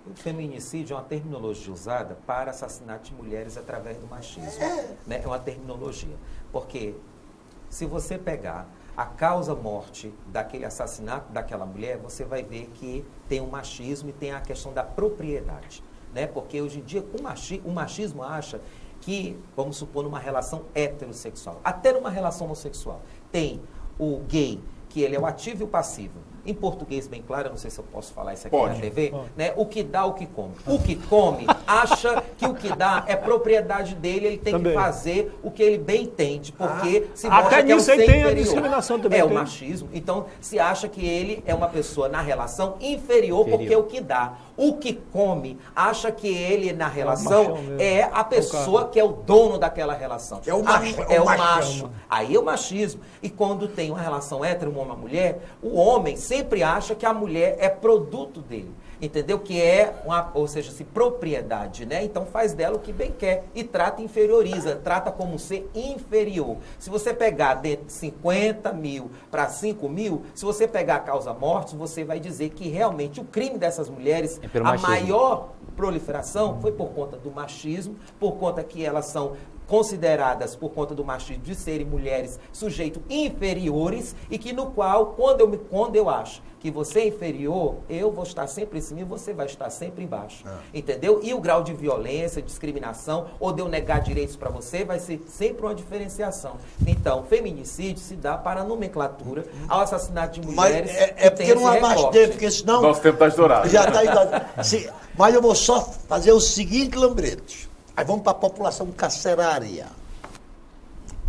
O feminicídio é uma terminologia usada para assassinato de mulheres através do machismo. Né? É uma terminologia. Porque se você pegar a causa-morte daquele assassinato daquela mulher, você vai ver que tem um machismo e tem a questão da propriedade. Né? Porque hoje em dia o machismo acha que, vamos supor, numa relação heterossexual, até numa relação homossexual, tem o gay, que ele é o ativo e o passivo. Em português bem claro, eu não sei se eu posso falar isso aqui na TV, né? O que dá, o que come. O que come acha que o que dá é propriedade dele, ele tem que fazer o que ele bem entende, porque se mostra até que é o nisso ser aí tem inferior. a discriminação também. É o machismo. Então, se acha que ele é uma pessoa na relação inferior, porque o que dá. O que come acha que ele na relação é a pessoa que é o dono daquela relação. É o macho. É o macho. Aí é o machismo. E quando tem uma relação hétero, uma mulher, o homem sempre acha que a mulher é produto dele. Entendeu? Que é ou seja, propriedade, né? Então faz dela o que bem quer e inferioriza, trata como um ser inferior. Se você pegar de 50 mil para 5 mil, se você pegar a causa-morte, você vai dizer que realmente o crime dessas mulheres, a maior proliferação foi por conta do machismo, por conta que elas são consideradas, por conta do machismo, de serem mulheres sujeitos inferiores e que no qual, quando eu acho que você é inferior, eu vou estar sempre em cima e você vai estar sempre embaixo. Entendeu? E o grau de violência, discriminação, ou de eu negar direitos para você, vai ser sempre uma diferenciação. Então, feminicídio se dá para a nomenclatura ao assassinato de mulheres. Mas porque não há mais tempo, porque senão... Nosso tempo está estourado. Já está estourado. Mas eu vou só fazer o seguinte lembrete. Aí vamos para a população carcerária.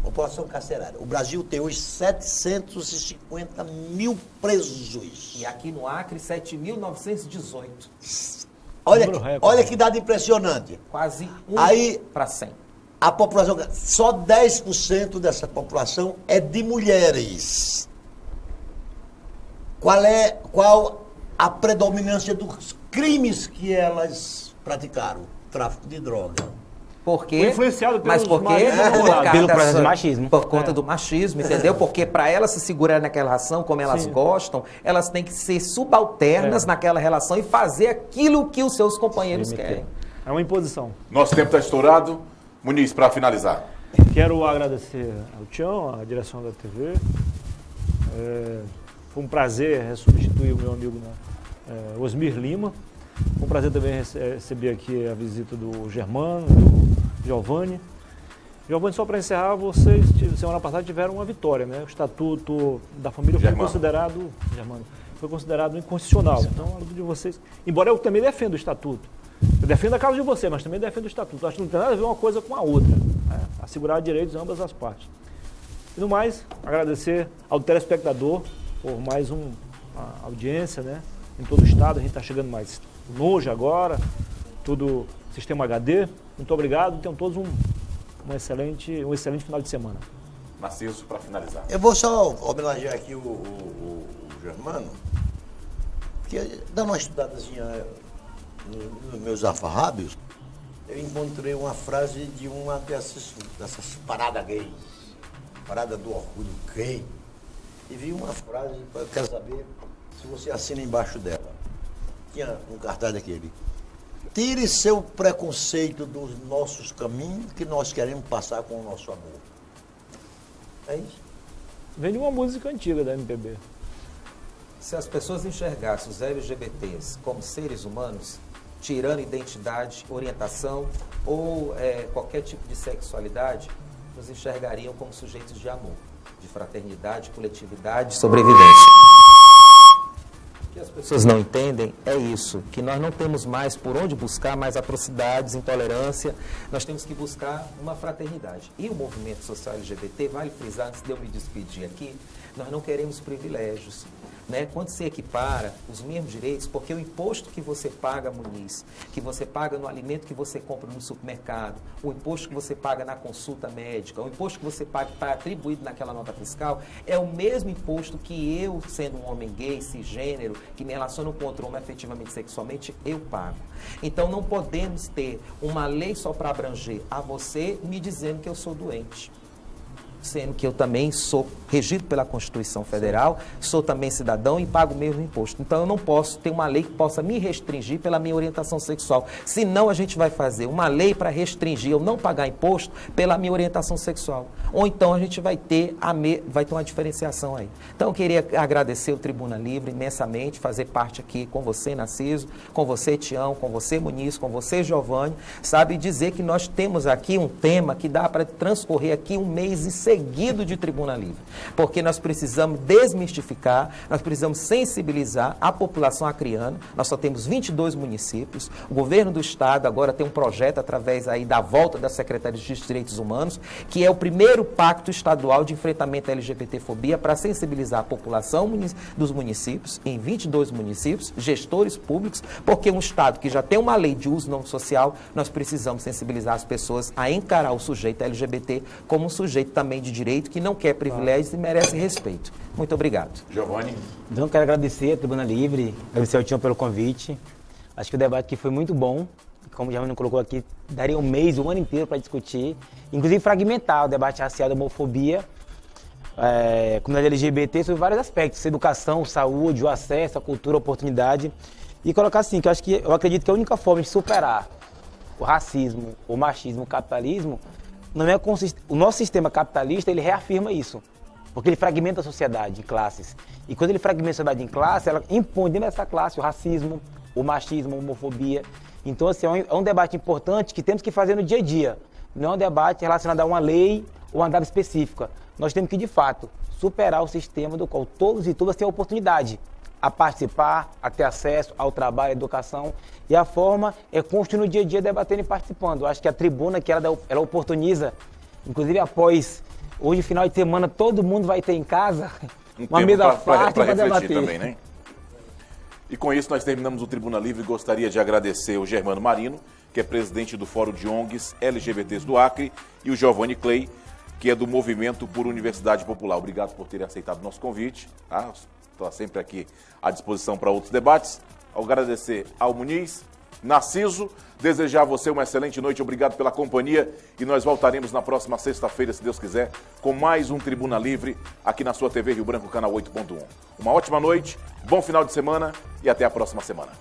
População carcerária. O Brasil tem hoje 750 mil presos. E aqui no Acre, 7.918. Olha que dado impressionante. Quase 1 para 100. A população, só 10% dessa população é de mulheres. Qual a predominância dos crimes que elas praticaram? Tráfico de droga. Por quê? Foi influenciado Mas por quê? Pelo processo de machismo. Por conta do machismo, entendeu? Porque para elas se segurarem naquela relação como elas gostam, elas têm que ser subalternas naquela relação e fazer aquilo que os seus companheiros querem. É uma imposição. Nosso tempo está estourado. Muniz, para finalizar. Quero agradecer ao Tião, à direção da TV. Foi um prazer substituir o meu amigo Osmir Lima. Foi um prazer também receber aqui a visita do Germano, do Giovanni. Giovanni, só para encerrar, vocês, semana passada, tiveram uma vitória, né? O Estatuto da Família foi considerado, Germano, foi considerado inconstitucional. Então, a luta de vocês, embora eu também defenda o Estatuto, eu defendo a causa de você, mas também defendo o Estatuto. Acho que não tem nada a ver uma coisa com a outra, né? Assegurar direitos de ambas as partes. E no mais, agradecer ao telespectador por mais uma audiência, né? Em todo o estado, a gente está chegando mais longe agora, tudo sistema HD. Muito obrigado, tenham todos um excelente final de semana. Narciso, para finalizar. Eu vou só homenagear aqui o Germano, porque dando uma estudadazinha nos meus alfarrábios, eu encontrei uma frase de uma dessas paradas gays, parada do orgulho gay, e vi uma frase, eu quero saber se você assina embaixo dela. Tinha um cartaz daquele: tire seu preconceito dos nossos caminhos, que nós queremos passar com o nosso amor. É isso. Vem de uma música antiga da MPB. Se as pessoas enxergassem os LGBTs como seres humanos, tirando identidade, orientação ou qualquer tipo de sexualidade, nos enxergariam como sujeitos de amor, de fraternidade, coletividade, sobrevivência. O que as pessoas não entendem é isso, que nós não temos mais por onde buscar mais atrocidades, intolerância, nós temos que buscar uma fraternidade. E o movimento social LGBT, vale frisar, antes de eu me despedir aqui, nós não queremos privilégios. Né? Quando se equipara os mesmos direitos, porque o imposto que você paga, Muniz, que você paga no alimento que você compra no supermercado, o imposto que você paga na consulta médica, o imposto que você paga para atribuído naquela nota fiscal, é o mesmo imposto que eu, sendo um homem gay, cisgênero, que me relaciono com outro homem afetivamente, sexualmente, eu pago. Então não podemos ter uma lei só para abranger a você me dizendo que eu sou doente. Sendo que eu também sou regido pela Constituição Federal, sou também cidadão e pago o mesmo imposto. Então eu não posso ter uma lei que possa me restringir pela minha orientação sexual. Senão a gente vai fazer uma lei para restringir eu não pagar imposto pela minha orientação sexual. Ou então a gente vai ter uma diferenciação aí. Então eu queria agradecer o Tribuna Livre imensamente, fazer parte aqui com você, Narciso, com você, Tião, com você, Muniz, com você, Giovanni, sabe, dizer que nós temos aqui um tema que dá para transcorrer aqui um mês e seguido de Tribuna Livre, porque nós precisamos desmistificar, nós precisamos sensibilizar a população acreana. Nós só temos 22 municípios, o governo do estado agora tem um projeto através aí da volta da Secretaria de Direitos Humanos, que é o primeiro pacto estadual de enfrentamento à LGBTfobia para sensibilizar a população dos municípios, em 22 municípios, gestores públicos, porque um estado que já tem uma lei de uso não social, nós precisamos sensibilizar as pessoas a encarar o sujeito LGBT como um sujeito também de direito, que não quer privilégios e merece respeito. Muito obrigado. Giovanni. Então, quero agradecer a Tribuna Livre, agradecer ao Tião pelo convite. Acho que o debate aqui foi muito bom. Como o Giovanni colocou aqui, daria um mês, um ano inteiro para discutir, inclusive fragmentar o debate racial da homofobia, comunidade LGBT, sobre vários aspectos, educação, saúde, o acesso, a cultura, a oportunidade. E colocar assim, que eu acredito que a única forma de superar o racismo, o machismo, o capitalismo, não é o nosso sistema capitalista, ele reafirma isso, porque ele fragmenta a sociedade em classes. E quando ele fragmenta a sociedade em classes, ela impõe dentro dessa classe o racismo, o machismo, a homofobia. Então, assim, é um debate importante que temos que fazer no dia a dia. Não é um debate relacionado a uma lei ou a uma data específica. Nós temos que, de fato, superar o sistema do qual todos e todas têm a oportunidade a participar, a ter acesso ao trabalho, à educação. E a forma é construir no dia a dia, debatendo e participando. Eu acho que a tribuna que ela oportuniza, inclusive após hoje, final de semana, todo mundo vai ter em casa uma mesa farta para debater também, né? E com isso nós terminamos o Tribuna Livre. Gostaria de agradecer o Germano Marino, que é presidente do Fórum de ONGs LGBTs do Acre, e o Giovanni Clay, que é do Movimento por Universidade Popular. Obrigado por terem aceitado o nosso convite. Tá? Estou sempre aqui à disposição para outros debates. Agradecer ao Muniz, Narciso, desejar a você uma excelente noite, obrigado pela companhia e nós voltaremos na próxima sexta-feira, se Deus quiser, com mais um Tribuna Livre aqui na sua TV Rio Branco, canal 8.1. Uma ótima noite, bom final de semana e até a próxima semana.